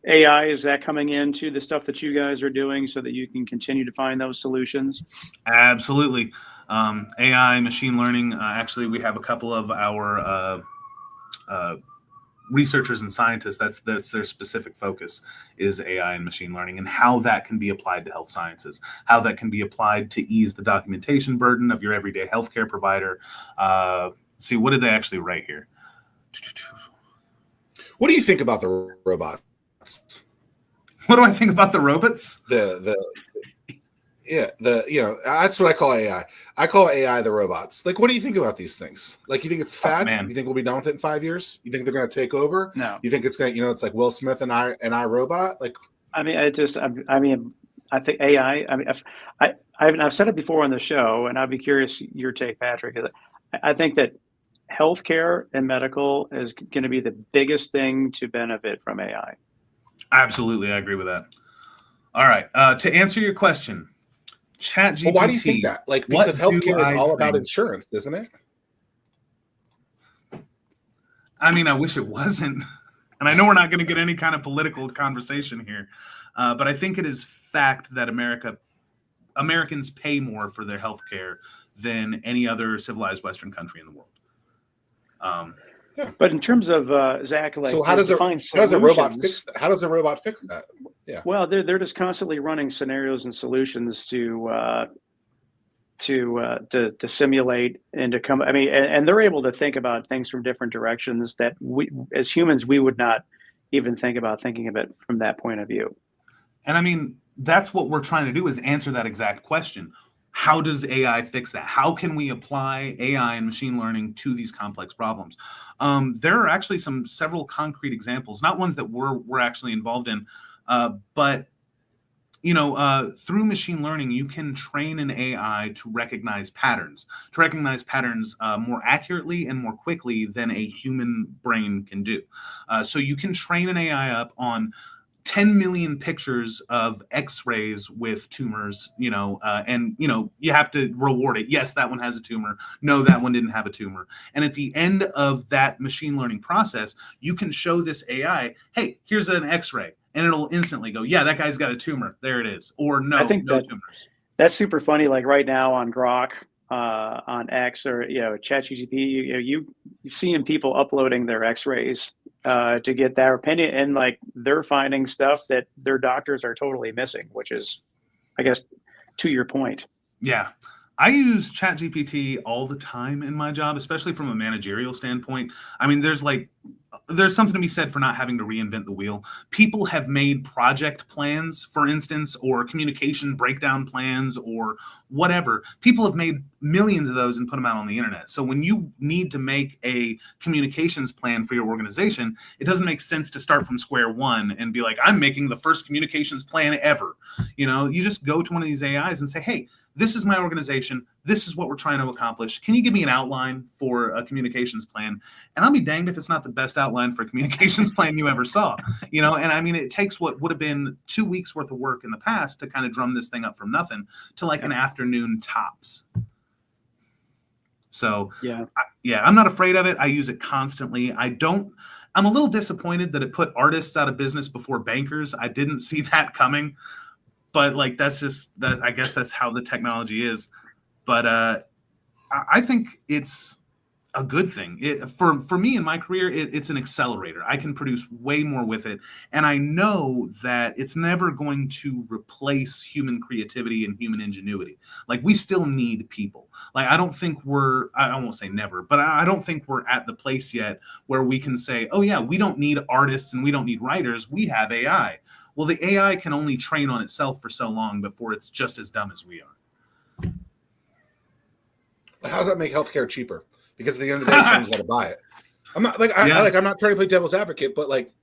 AI, is that coming into the stuff that you guys are doing so that you can continue to find those solutions? Absolutely. AI, machine learning. Actually, we have a couple of our researchers and scientists, that's their specific focus, is AI and machine learning, and how that can be applied to health sciences, how that can be applied to ease the documentation burden of your everyday healthcare provider. See, what did they actually write here? What do you think about the robots? What do I think about the robots? That's what I call AI. I call AI the robots. Like, what do you think about these things? Like, you think it's fad? You think we'll be done with it in 5 years? You think they're going to take over? No. You think it's going to, it's like Will Smith and iRobot? Like, I mean, I think AI. I mean, I've said it before on the show, and I'd be curious your take, Patrick. I think that healthcare and medical is going to be the biggest thing to benefit from AI. Absolutely, I agree with that. All right, to answer your question, ChatGPT. Well, why do you think that? Like, because healthcare is all about insurance, isn't it? I mean, I wish it wasn't. And I know we're not going to get any kind of political conversation here, but I think it is fact that Americans pay more for their healthcare than any other civilized Western country in the world. But in terms of Zach, like, so how does a robot fix that? How does a robot fix that? Yeah. Well, they're just constantly running scenarios and solutions to simulate and to come. I mean, and they're able to think about things from different directions that we, as humans, we would not even think about thinking of it from that point of view. And I mean, that's what we're trying to do, is answer that exact question. How does AI fix that? How can we apply AI and machine learning to these complex problems? There are actually several concrete examples, not ones that we're actually involved in, but through machine learning, you can train an AI to recognize patterns more accurately and more quickly than a human brain can do. So you can train an AI up on 10 million pictures of x-rays with tumors, and you have to reward it. Yes, that one has a tumor. No, that one didn't have a tumor. And at the end of that machine learning process, you can show this AI, hey, here's an x-ray, and it'll instantly go, yeah, that guy's got a tumor. There it is. Or no, I think no tumors. That's super funny. Like right now on Grok, on X, or ChatGPT, you're seeing people uploading their x-rays to get their opinion, and like they're finding stuff that their doctors are totally missing, which is, I guess, to your point. Yeah. I use ChatGPT all the time in my job, especially from a managerial standpoint. I mean, there's something to be said for not having to reinvent the wheel. People have made project plans, for instance, or communication breakdown plans, or whatever. People have made millions of those and put them out on the internet. So when you need to make a communications plan for your organization, it doesn't make sense to start from square one and be like, I'm making the first communications plan ever. You just go to one of these AIs and say, hey, this is my organization. This is what we're trying to accomplish. Can you give me an outline for a communications plan? And I'll be danged if it's not the best outline for a communications plan you ever saw. And I mean, it takes what would have been 2 weeks worth of work in the past to kind of drum this thing up from nothing to like an afternoon tops. So I'm not afraid of it. I use it constantly. I'm a little disappointed that it put artists out of business before bankers. I didn't see that coming. But like, that's just that. I guess that's how the technology is. But I think it's a good thing. For me in my career, it's an accelerator. I can produce way more with it, and I know that it's never going to replace human creativity and human ingenuity. Like, we still need people. Like, I won't say never, but I don't think we're at the place yet where we can say, oh yeah, we don't need artists and we don't need writers. We have AI. Well, the AI can only train on itself for so long before it's just as dumb as we are. How does that make healthcare cheaper? Because at the end of the day, someone's got to buy it. I'm not I'm not trying to play devil's advocate, but like,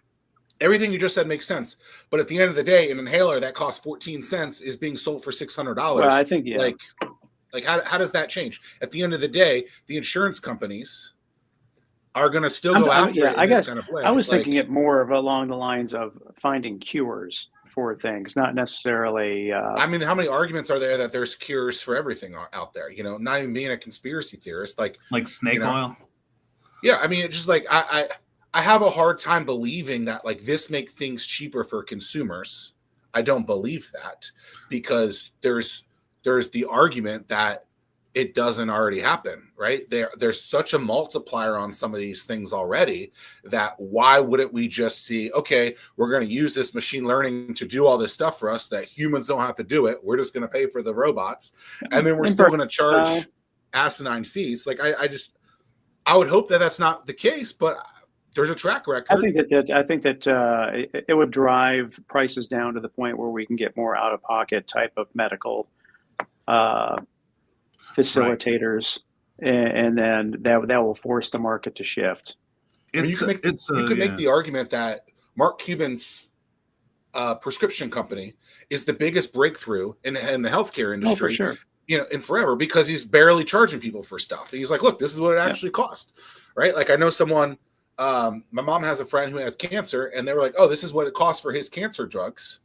everything you just said makes sense. But at the end of the day, an inhaler that costs 14 cents is being sold for $600. Well, I think, yeah. Like how does that change? At the end of the day, the insurance companies are going to still go after it in this kind of way. I was thinking it more of along the lines of finding cures for things, not necessarily. I mean, how many arguments are there that there's cures for everything out there? Not even being a conspiracy theorist, like snake oil. Yeah, I mean, it's just like I have a hard time believing that like this make things cheaper for consumers. I don't believe that, because there's the argument that it doesn't already happen, right? There's such a multiplier on some of these things already that why wouldn't we just see, okay, we're going to use this machine learning to do all this stuff for us that humans don't have to do it. We're just going to pay for the robots. And then we're still going to charge asinine fees. Like I would hope that that's not the case, but there's a track record. I think that it would drive prices down to the point where we can get more out-of-pocket type of medical facilitators, and then that will force the market to shift. You could make the argument that Mark Cuban's prescription company is the biggest breakthrough in the healthcare industry, for sure. In forever, because he's barely charging people for stuff. He's like, look, this is what it actually cost, right? Like I know someone, my mom has a friend who has cancer, and they were like, oh, this is what it costs for his cancer drugs,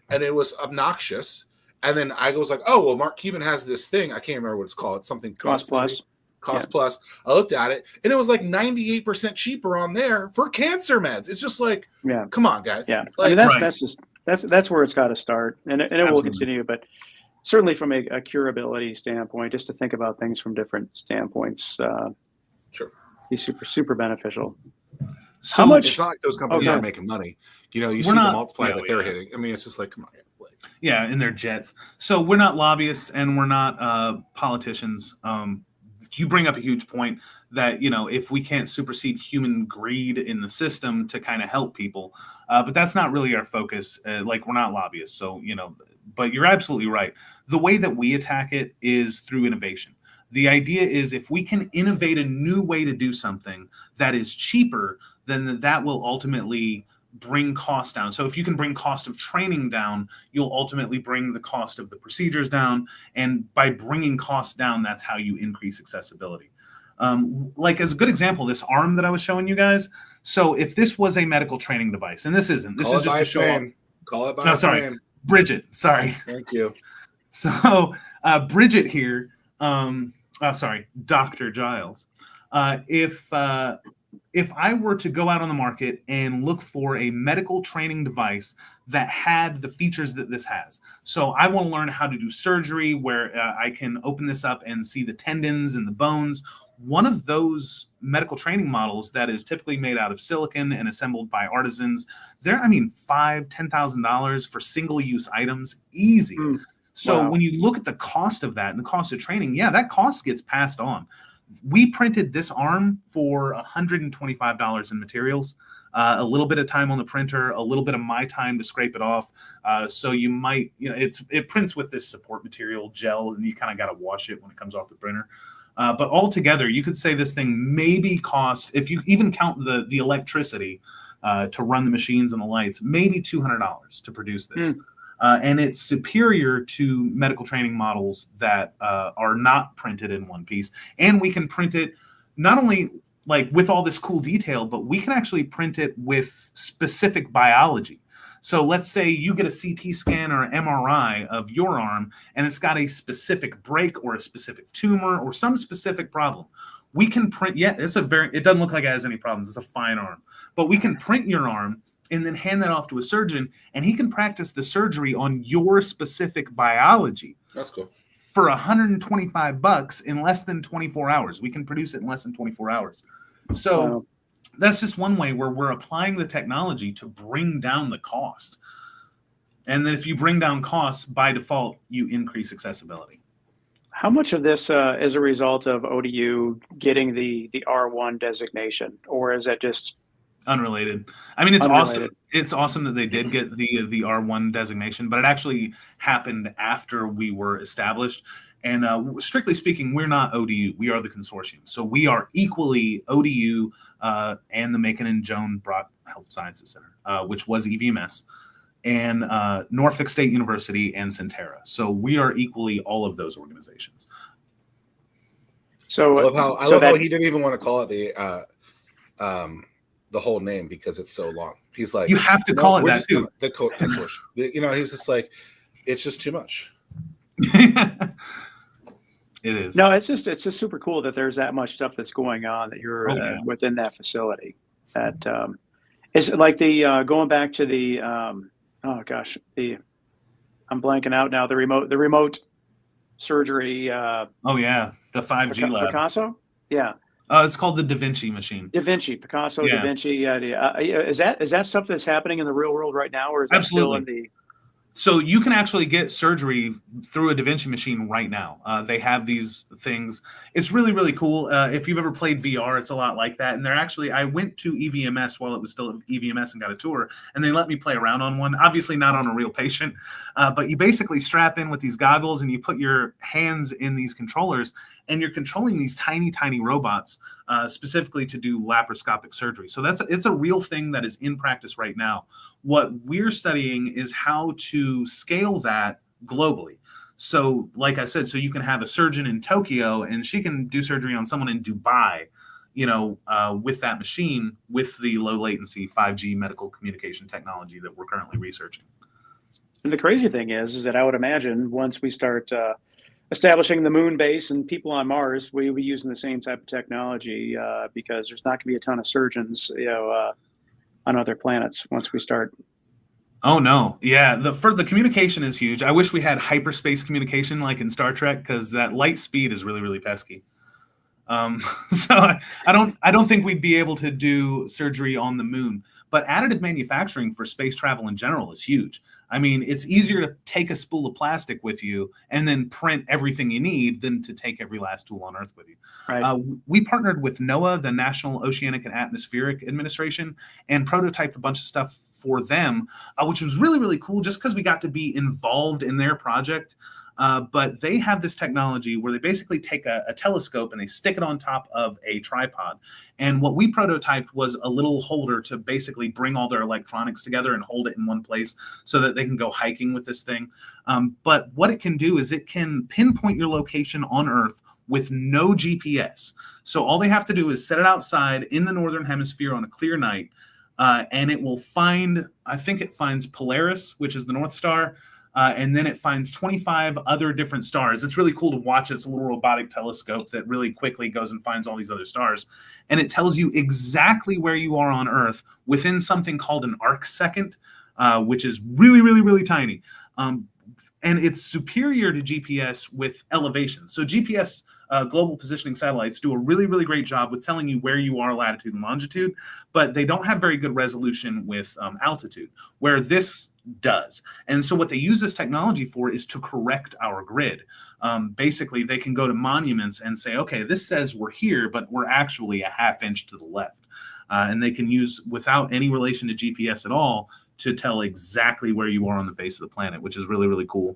and it was obnoxious. And then I was like, oh, well, Mark Cuban has this thing. I can't remember what it's called. It's something Cost Plus. Plus. I looked at it, and it was like 98% cheaper on there for cancer meds. It's just like, come on, guys. Yeah, like, I mean, that's where it's got to start, and it will continue. But certainly from a curability standpoint, just to think about things from different standpoints, sure, be super beneficial. So how much? It's not like those companies aren't making money. You see the multiplier that they're hitting. I mean, it's just like, come on. Yeah, in their jets. So we're not lobbyists and we're not politicians. You bring up a huge point that, if we can't supersede human greed in the system to kind of help people, but that's not really our focus. Like we're not lobbyists. So, but you're absolutely right. The way that we attack it is through innovation. The idea is if we can innovate a new way to do something that is cheaper, then that will ultimately bring costs down. So if you can bring cost of training down, you'll ultimately bring the cost of the procedures down. And by bringing costs down, that's how you increase accessibility. Like as a good example, this arm that I was showing you guys. So if this was a medical training device, and this isn't, this is just to show off. Call it by its name. Bridget, sorry. Thank you. So Bridget here, Dr. Giles, if I were to go out on the market and look for a medical training device that had the features that this has. So I want to learn how to do surgery where I can open this up and see the tendons and the bones. One of those medical training models that is typically made out of silicon and assembled by artisans, $5,000, $10,000 for single-use items, easy. So when you look at the cost of that and the cost of training, that cost gets passed on. We printed this arm for $125 in materials, a little bit of time on the printer, a little bit of my time to scrape it off. So you might, it prints with this support material gel, and you kind of got to wash it when it comes off the printer. But altogether, you could say this thing maybe cost, if you even count the electricity to run the machines and the lights, maybe $200 to produce this. And it's superior to medical training models that are not printed in one piece. And we can print it not only like with all this cool detail, but we can actually print it with specific biology. So let's say you get a CT scan or MRI of your arm, and it's got a specific break or a specific tumor or some specific problem. We can print, it doesn't look like it has any problems. It's a fine arm. But we can print your arm and then hand that off to a surgeon, and he can practice the surgery on your specific biology. That's cool. For $125 in less than 24 hours. We can produce it in less than 24 hours. So that's just one way where we're applying the technology to bring down the cost. And then if you bring down costs, by default, you increase accessibility. How much of this is a result of ODU getting the R1 designation, or is that just unrelated? I mean, it's awesome. It's awesome that they did get the R1 designation, but it actually happened after we were established. And strictly speaking, we're not ODU. We are the consortium. So we are equally ODU and the Macon and Joan Brock Health Sciences Center, which was EVMS, and Norfolk State University and Centera. So we are equally all of those organizations. So I love how he didn't even want to call it the whole name because it's so long. He's like, you have to call it that too. The consortium. He's just like, it's just too much. It is. No, it's just super cool that there's that much stuff that's going on that you're within that facility. That is like the going back to the I'm blanking out now. The remote surgery. Oh yeah, the 5G lab. Picasso. Yeah. It's called the Da Vinci machine. Da Vinci, Picasso, Da Vinci. Is that stuff that's happening in the real world right now, or is that still in the? So you can actually get surgery through a Da Vinci machine right now. They have these things. It's really, really cool. If you've ever played VR, it's a lot like that. And I went to EVMS while it was still EVMS and got a tour, and they let me play around on one. Obviously not on a real patient, but you basically strap in with these goggles and you put your hands in these controllers, and you're controlling these tiny, tiny robots specifically to do laparoscopic surgery. So it's a real thing that is in practice right now. What we're studying is how to scale that globally. So like I said, so you can have a surgeon in Tokyo and she can do surgery on someone in Dubai, with that machine, with the low latency 5G medical communication technology that we're currently researching. And the crazy thing is that I would imagine once we start establishing the moon base and people on Mars, we'll be using the same type of technology because there's not going to be a ton of surgeons, on other planets once we start. Oh no, yeah. The communication is huge. I wish we had hyperspace communication like in Star Trek, because that light speed is really, really pesky. So I don't think we'd be able to do surgery on the moon. But additive manufacturing for space travel in general is huge. I mean, it's easier to take a spool of plastic with you and then print everything you need than to take every last tool on Earth with you. Right. We partnered with NOAA, the National Oceanic and Atmospheric Administration, and prototyped a bunch of stuff for them, which was really, really cool just because we got to be involved in their project. But they have this technology where they basically take a telescope and they stick it on top of a tripod. And what we prototyped was a little holder to basically bring all their electronics together and hold it in one place so that they can go hiking with this thing. But what it can do is it can pinpoint your location on Earth with no GPS. So all they have to do is set it outside in the Northern Hemisphere on a clear night, and it will I think it finds Polaris, which is the North Star, and then it finds 25 other different stars. It's really cool to watch this little robotic telescope that really quickly goes and finds all these other stars. And it tells you exactly where you are on Earth within something called an arc second, which is really, really, really tiny. And it's superior to GPS with elevation. So GPS, global positioning satellites, do a really, really great job with telling you where you are latitude and longitude, but they don't have very good resolution with altitude, where this does. And so what they use this technology for is to correct our grid. Basically, they can go to monuments and say, okay, this says we're here, but we're actually a half inch to the left. And they can use, without any relation to GPS at all, to tell exactly where you are on the face of the planet, which is really, really cool.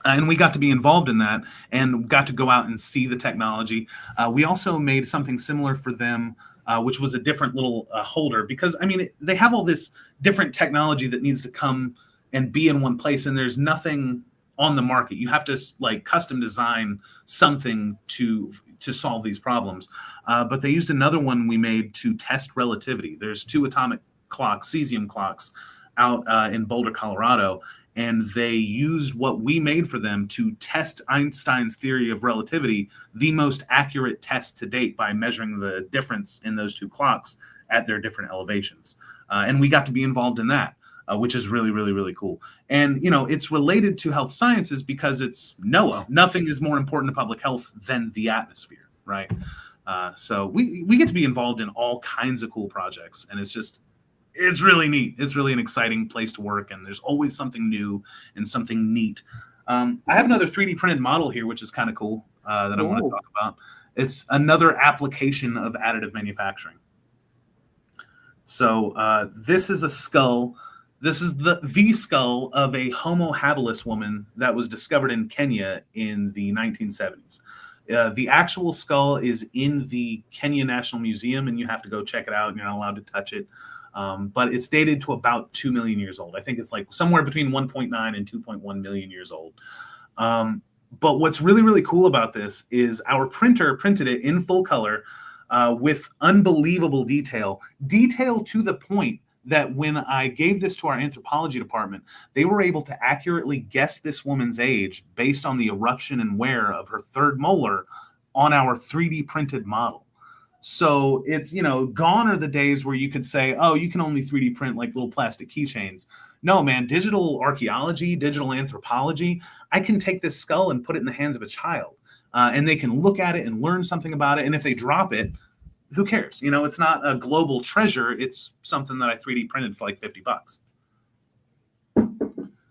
And we got to be involved in that and got to go out and see the technology. We also made something similar for them, which was a different little holder, because, I mean, they have all this different technology that needs to come and be in one place, and there's nothing on the market. You have to like custom design something to solve these problems. But they used another one we made to test relativity. There's 2 atomic clocks, cesium clocks, out in Boulder, Colorado, and they used what we made for them to test Einstein's theory of relativity, the most accurate test to date, by measuring the difference in those 2 clocks at their different elevations. And we got to be involved in that, which is really, really, really cool. And, it's related to health sciences because it's NOAA. Nothing is more important to public health than the atmosphere, right? So we get to be involved in all kinds of cool projects, and it's really neat. It's really an exciting place to work, and there's always something new and something neat. I have another 3D printed model here, which is kind of cool, that I want to talk about. It's another application of additive manufacturing. So this is a skull. This is the skull of a Homo habilis woman that was discovered in Kenya in the 1970s. The actual skull is in the Kenya National Museum, and you have to go check it out, and you're not allowed to touch it. But it's dated to about 2 million years old. I think it's like somewhere between 1.9 and 2.1 million years old. But what's really, really cool about this is our printer printed it in full color with unbelievable detail to the point that when I gave this to our anthropology department, they were able to accurately guess this woman's age based on the eruption and wear of her 3rd molar on our 3D printed model. So it's, gone are the days where you could say, oh, you can only 3D print like little plastic keychains. No, man, digital archaeology, digital anthropology, I can take this skull and put it in the hands of a child, and they can look at it and learn something about it. And if they drop it, who cares? It's not a global treasure. It's something that I 3D printed for like $50.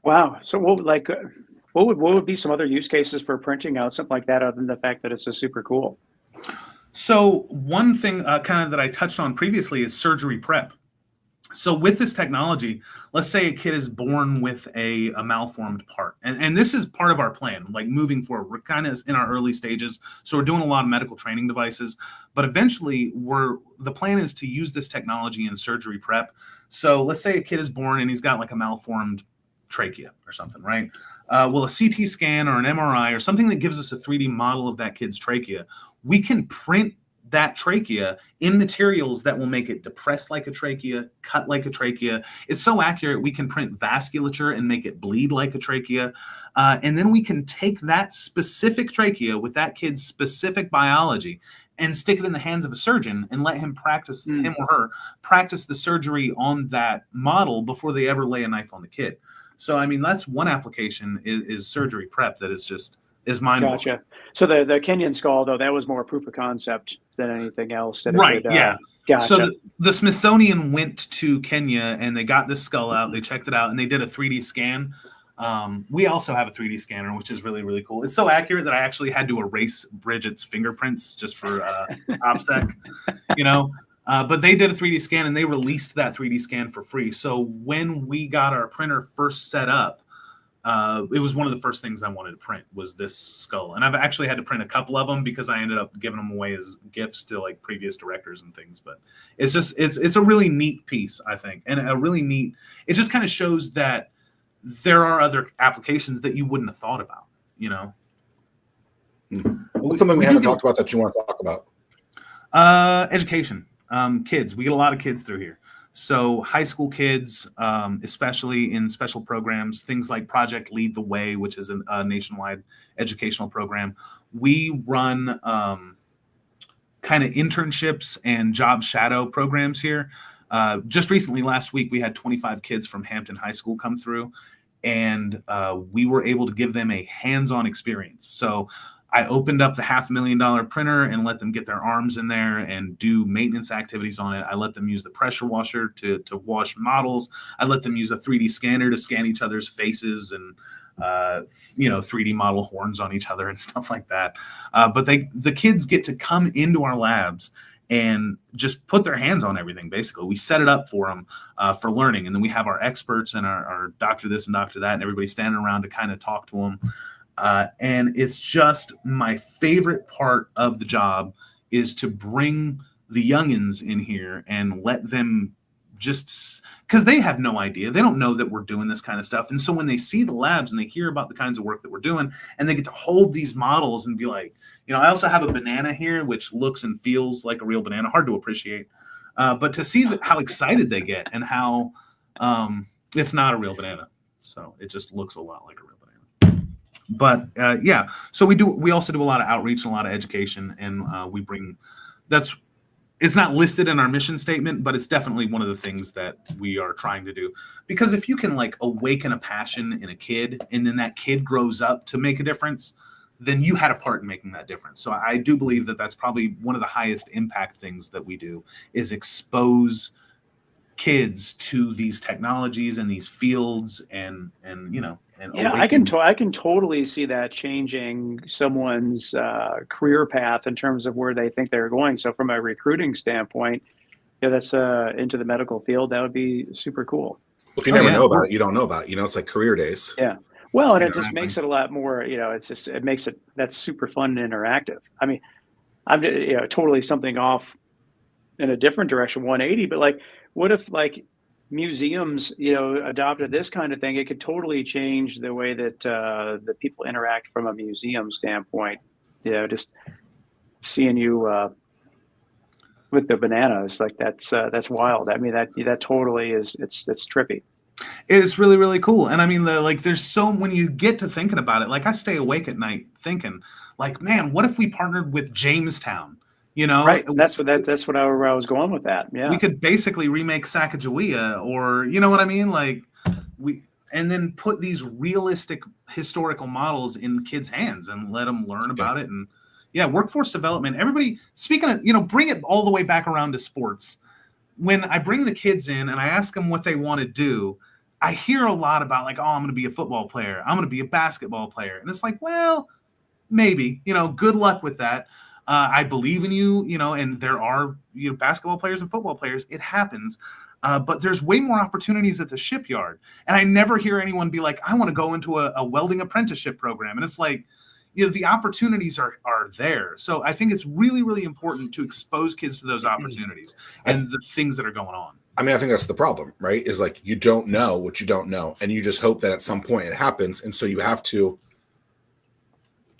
Wow. So what would be some other use cases for printing out something like that, other than the fact that it's so super cool? So one thing kind of that I touched on previously is surgery prep. So with this technology, let's say a kid is born with a malformed part. And this is part of our plan, like moving forward. We're kind of in our early stages. So we're doing a lot of medical training devices. But eventually, the plan is to use this technology in surgery prep. So let's say a kid is born and he's got like a malformed trachea or something, right? Well, a CT scan or an MRI or something that gives us a 3D model of that kid's trachea, we can print that trachea in materials that will make it depress like a trachea, cut like a trachea. It's so accurate, we can print vasculature and make it bleed like a trachea. And then we can take that specific trachea with that kid's specific biology and stick it in the hands of a surgeon and let him practice, him or her, practice the surgery on that model before they ever lay a knife on the kid. So, I mean, that's one application is surgery prep that is mind-blowing. Gotcha. So the Kenyan skull, though, that was more proof of concept than anything else. Right, yeah. Gotcha. So the Smithsonian went to Kenya and they got this skull out, they checked it out, and they did a 3D scan. We also have a 3D scanner, which is really, really cool. It's so accurate that I actually had to erase Bridget's fingerprints just for OPSEC, But they did a 3D scan and they released that 3D scan for free. So when we got our printer first set up, it was one of the first things I wanted to print was this skull. And I've actually had to print a couple of them because I ended up giving them away as gifts to like previous directors and things. But it's just, it's a really neat piece, I think. And it just kind of shows that there are other applications that you wouldn't have thought about, What's something we haven't talked about that you want to talk about? Education. Kids. We get a lot of kids through here. So high school kids, especially in special programs, things like Project Lead the Way, which is a nationwide educational program. We run kind of internships and job shadow programs here. Just recently, last week, we had 25 kids from Hampton High School come through, and we were able to give them a hands-on experience. So I opened up the $500,000 printer and let them get their arms in there and do maintenance activities on it. I let them use the pressure washer to wash models. I let them use a 3D scanner to scan each other's faces and 3D model horns on each other and stuff like that. But the kids get to come into our labs and just put their hands on everything. Basically, we set it up for them for learning, and then we have our experts and our doctor this and doctor that, and everybody standing around to kind of talk to them. And it's just my favorite part of the job is to bring the youngins in here and let them just, because they have no idea. They don't know that we're doing this kind of stuff. And so when they see the labs and they hear about the kinds of work that we're doing and they get to hold these models and be like, I also have a banana here, which looks and feels like a real banana, hard to appreciate. But to see how excited they get and how it's not a real banana. So it just looks a lot like a real banana. But so we also do a lot of outreach and a lot of education, and it's not listed in our mission statement, but it's definitely one of the things that we are trying to do. Because if you can like awaken a passion in a kid and then that kid grows up to make a difference, then you had a part in making that difference. So I do believe that that's probably one of the highest impact things that we do is expose kids to these technologies and these fields and I can totally see that changing someone's career path in terms of where they think they're going. So from a recruiting standpoint, that's into the medical field, that would be super cool. If you never know about it, you don't know about it. It's like career days. Yeah. Well, and it just makes it a lot more, that's super fun and interactive. I mean, I'm totally something off in a different direction, 180, but like, what if like museums, adopted this kind of thing? It could totally change the way that the people interact from a museum standpoint. Just seeing you with the bananas, like that's wild. I mean, that totally is. It's trippy. It's really, really cool. And I mean, there's when you get to thinking about it, like I stay awake at night thinking like, man, what if we partnered with Jamestown, Right. That's what I was going with that. Yeah. We could basically remake Sacagawea, or you know what I mean? Like and then put these realistic historical models in kids' hands and let them learn about it. And workforce development. Everybody, speaking of, bring it all the way back around to sports. When I bring the kids in and I ask them what they want to do, I hear a lot about like, oh, I'm going to be a football player. I'm going to be a basketball player. And it's like, well, maybe, good luck with that. I believe in you, and there are basketball players and football players. It happens. But there's way more opportunities at the shipyard. And I never hear anyone be like, I want to go into a welding apprenticeship program. And it's like, the opportunities are there. So I think it's really, really important to expose kids to those opportunities and the things that are going on. I mean, I think that's the problem, right? Is like, you don't know what you don't know. And you just hope that at some point it happens. And so you have to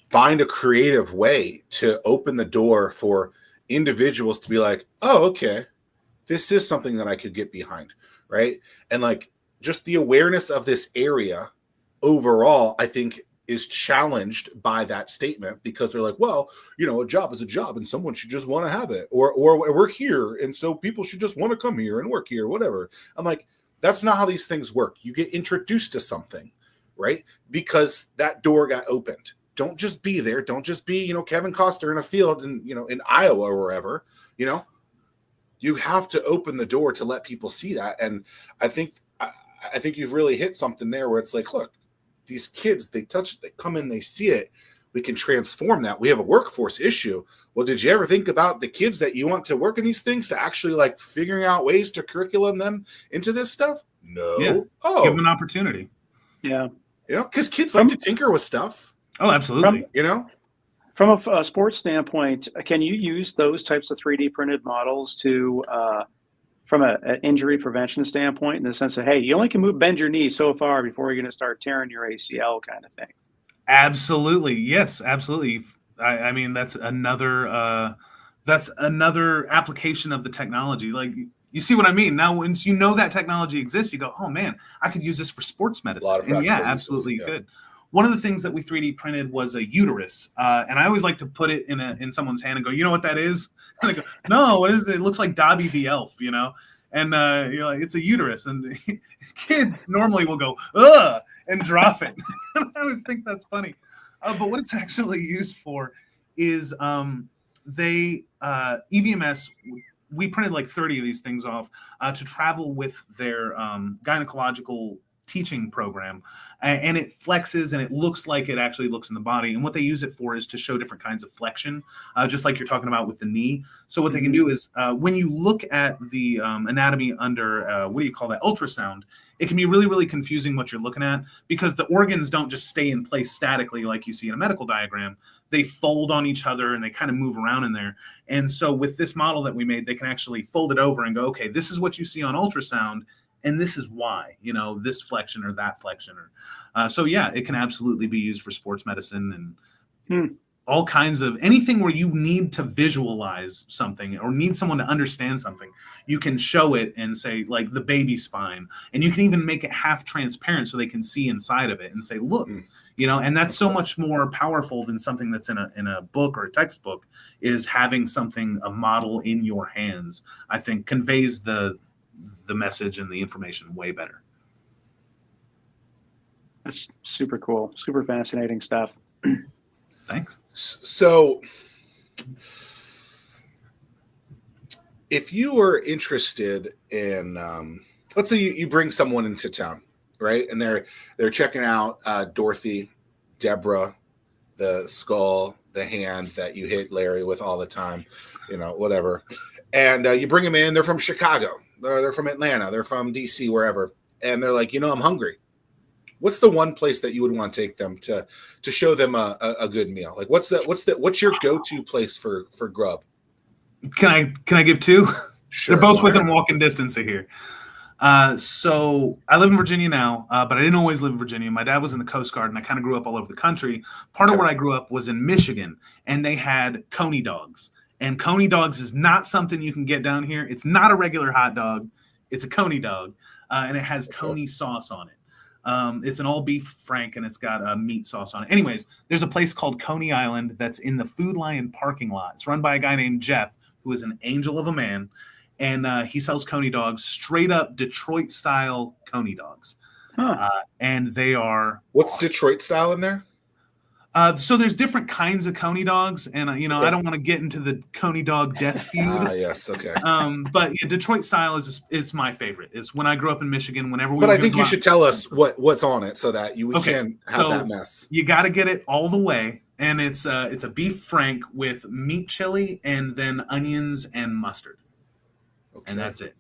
find a creative way to open the door for individuals to be like, oh, okay, this is something that I could get behind, right? And like, just the awareness of this area overall, I think, is challenged by that statement, because they're like, well, a job is a job and someone should just want to have it, or we're here, and so people should just want to come here and work here, whatever. I'm like, that's not how these things work. You get introduced to something, right? Because that door got opened. Don't just be there. Don't just be, Kevin Costner in a field in Iowa or wherever, you have to open the door to let people see that. And I think you've really hit something there where it's like, look, these kids, they touch it, they come in, they see it. We can transform that. We have a workforce issue. Well, did you ever think about the kids that you want to work in these things, to actually like figuring out ways to curriculum them into this stuff? No. Yeah. Oh, give them an opportunity. Yeah. Because kids like to tinker with stuff. Oh, absolutely. From a sports standpoint, can you use those types of 3D printed models to, from an injury prevention standpoint, in the sense of, hey, you only can bend your knee so far before you're going to start tearing your ACL kind of thing? Absolutely. Yes, absolutely. I mean, that's another application of the technology. Like, you see what I mean? Now, once you know that technology exists, you go, oh man, I could use this for sports medicine. And absolutely you could. One of the things that we 3D printed was a uterus. And I always like to put it in someone's hand and go, you know what that is? And they go, no, what is it? It looks like Dobby the elf, And you're like, it's a uterus. And kids normally will go, ugh, and drop it. I always think that's funny. But what it's actually used for is EVMS, we printed like 30 of these things off to travel with their gynecological teaching program, and it flexes and it looks like it actually looks in the body. And what they use it for is to show different kinds of flexion, just like you're talking about with the knee. So what they can do is when you look at the anatomy under ultrasound, it can be really, really confusing what you're looking at, because the organs don't just stay in place statically like you see in a medical diagram. They fold on each other and they kind of move around in there. And so with this model that we made, they can actually fold it over and go, okay, this is what you see on ultrasound, and this is why, this flexion or that flexion. So it can absolutely be used for sports medicine and all kinds of anything where you need to visualize something or need someone to understand something. You can show it and say, like, the baby spine, and you can even make it half transparent so they can see inside of it and say, look, and that's so much more powerful than something that's in a book or a textbook. Is having something, a model in your hands, I think conveys the message and the information way better. That's super cool. Super fascinating stuff. Thanks. So if you were interested in, let's say you bring someone into town, right? And they're checking out Dorothy, Deborah, the skull, the hand that you hit Larry with all the time, whatever. And you bring them in, they're from Chicago. They're from Atlanta. They're from DC, wherever. And they're like, I'm hungry. What's the one place that you would want to take them to show them a good meal? Like, what's your go-to place for grub? Can I give two? Sure. They're both within walking distance of here. So I live in Virginia now, but I didn't always live in Virginia. My dad was in the Coast Guard, and I kind of grew up all over the country. Part of where I grew up was in Michigan, and they had Coney dogs. And Coney dogs is not something you can get down here. It's not a regular hot dog. It's a Coney dog, and it has Coney sauce on it. It's an all beef frank, and it's got a meat sauce on it. Anyways, there's a place called Coney Island that's in the Food Lion parking lot. It's run by a guy named Jeff, who is an angel of a man, and he sells Coney dogs, straight up Detroit style Coney dogs. And they are what's awesome. Detroit style in there? So there's different kinds of Coney dogs, and okay. I don't want to get into the Coney dog death feud. Yes, okay. But yeah, Detroit style is my favorite. It's when I grew up in Michigan. Whenever we. But I think you should tell us what's on it so that you can have so that mess. You got to get it all the way, and it's a beef frank with meat chili and then onions and mustard, and that's it.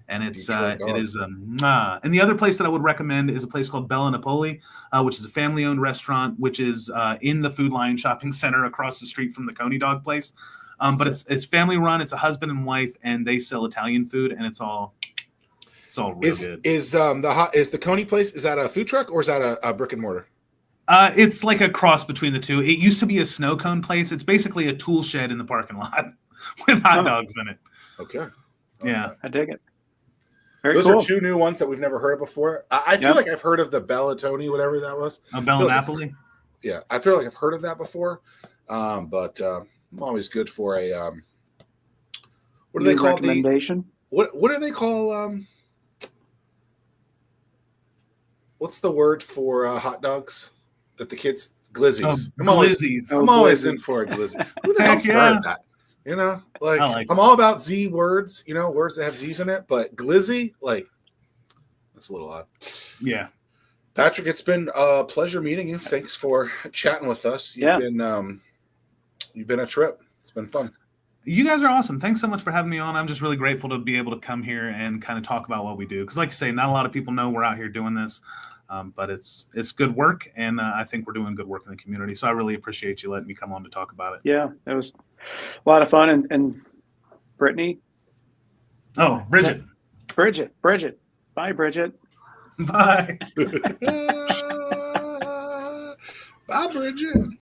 And it is and the other place that I would recommend is a place called Bella Napoli, which is a family-owned restaurant, which is in the Food Lion shopping center across the street from the Coney Dog place. But it's family run. It's a husband and wife, and they sell Italian food, and it's all real good. Is the Coney place, is that a food truck or is that a brick and mortar? It's like a cross between the two. It used to be a snow cone place. It's basically a tool shed in the parking lot with hot dogs in it. Okay. Yeah, I dig it. Those are two new ones that we've never heard of before. I feel like I've heard of the Bellatoni, whatever that was. Bella Napoli? Yeah, I feel like I've heard of that before. But I'm always good for a what do they call recommendation? What do they call what's the word for hot dogs that the kids glizzies? Glizzies. I'm always in for a glizzy. Who the hell started that? You know, I'm all about Z words, words that have Z's in it, but glizzy, that's a little odd. Yeah. Patrick, it's been a pleasure meeting you. Thanks for chatting with us. You've been a trip. It's been fun. You guys are awesome. Thanks so much for having me on. I'm just really grateful to be able to come here and kind of talk about what we do. Because like you say, not a lot of people know we're out here doing this. But it's good work, and I think we're doing good work in the community. So I really appreciate you letting me come on to talk about it. Yeah, it was a lot of fun. And Brittany? Oh, Bridget. Bridget. Bye, Bridget. Bye. Bye, Bridget.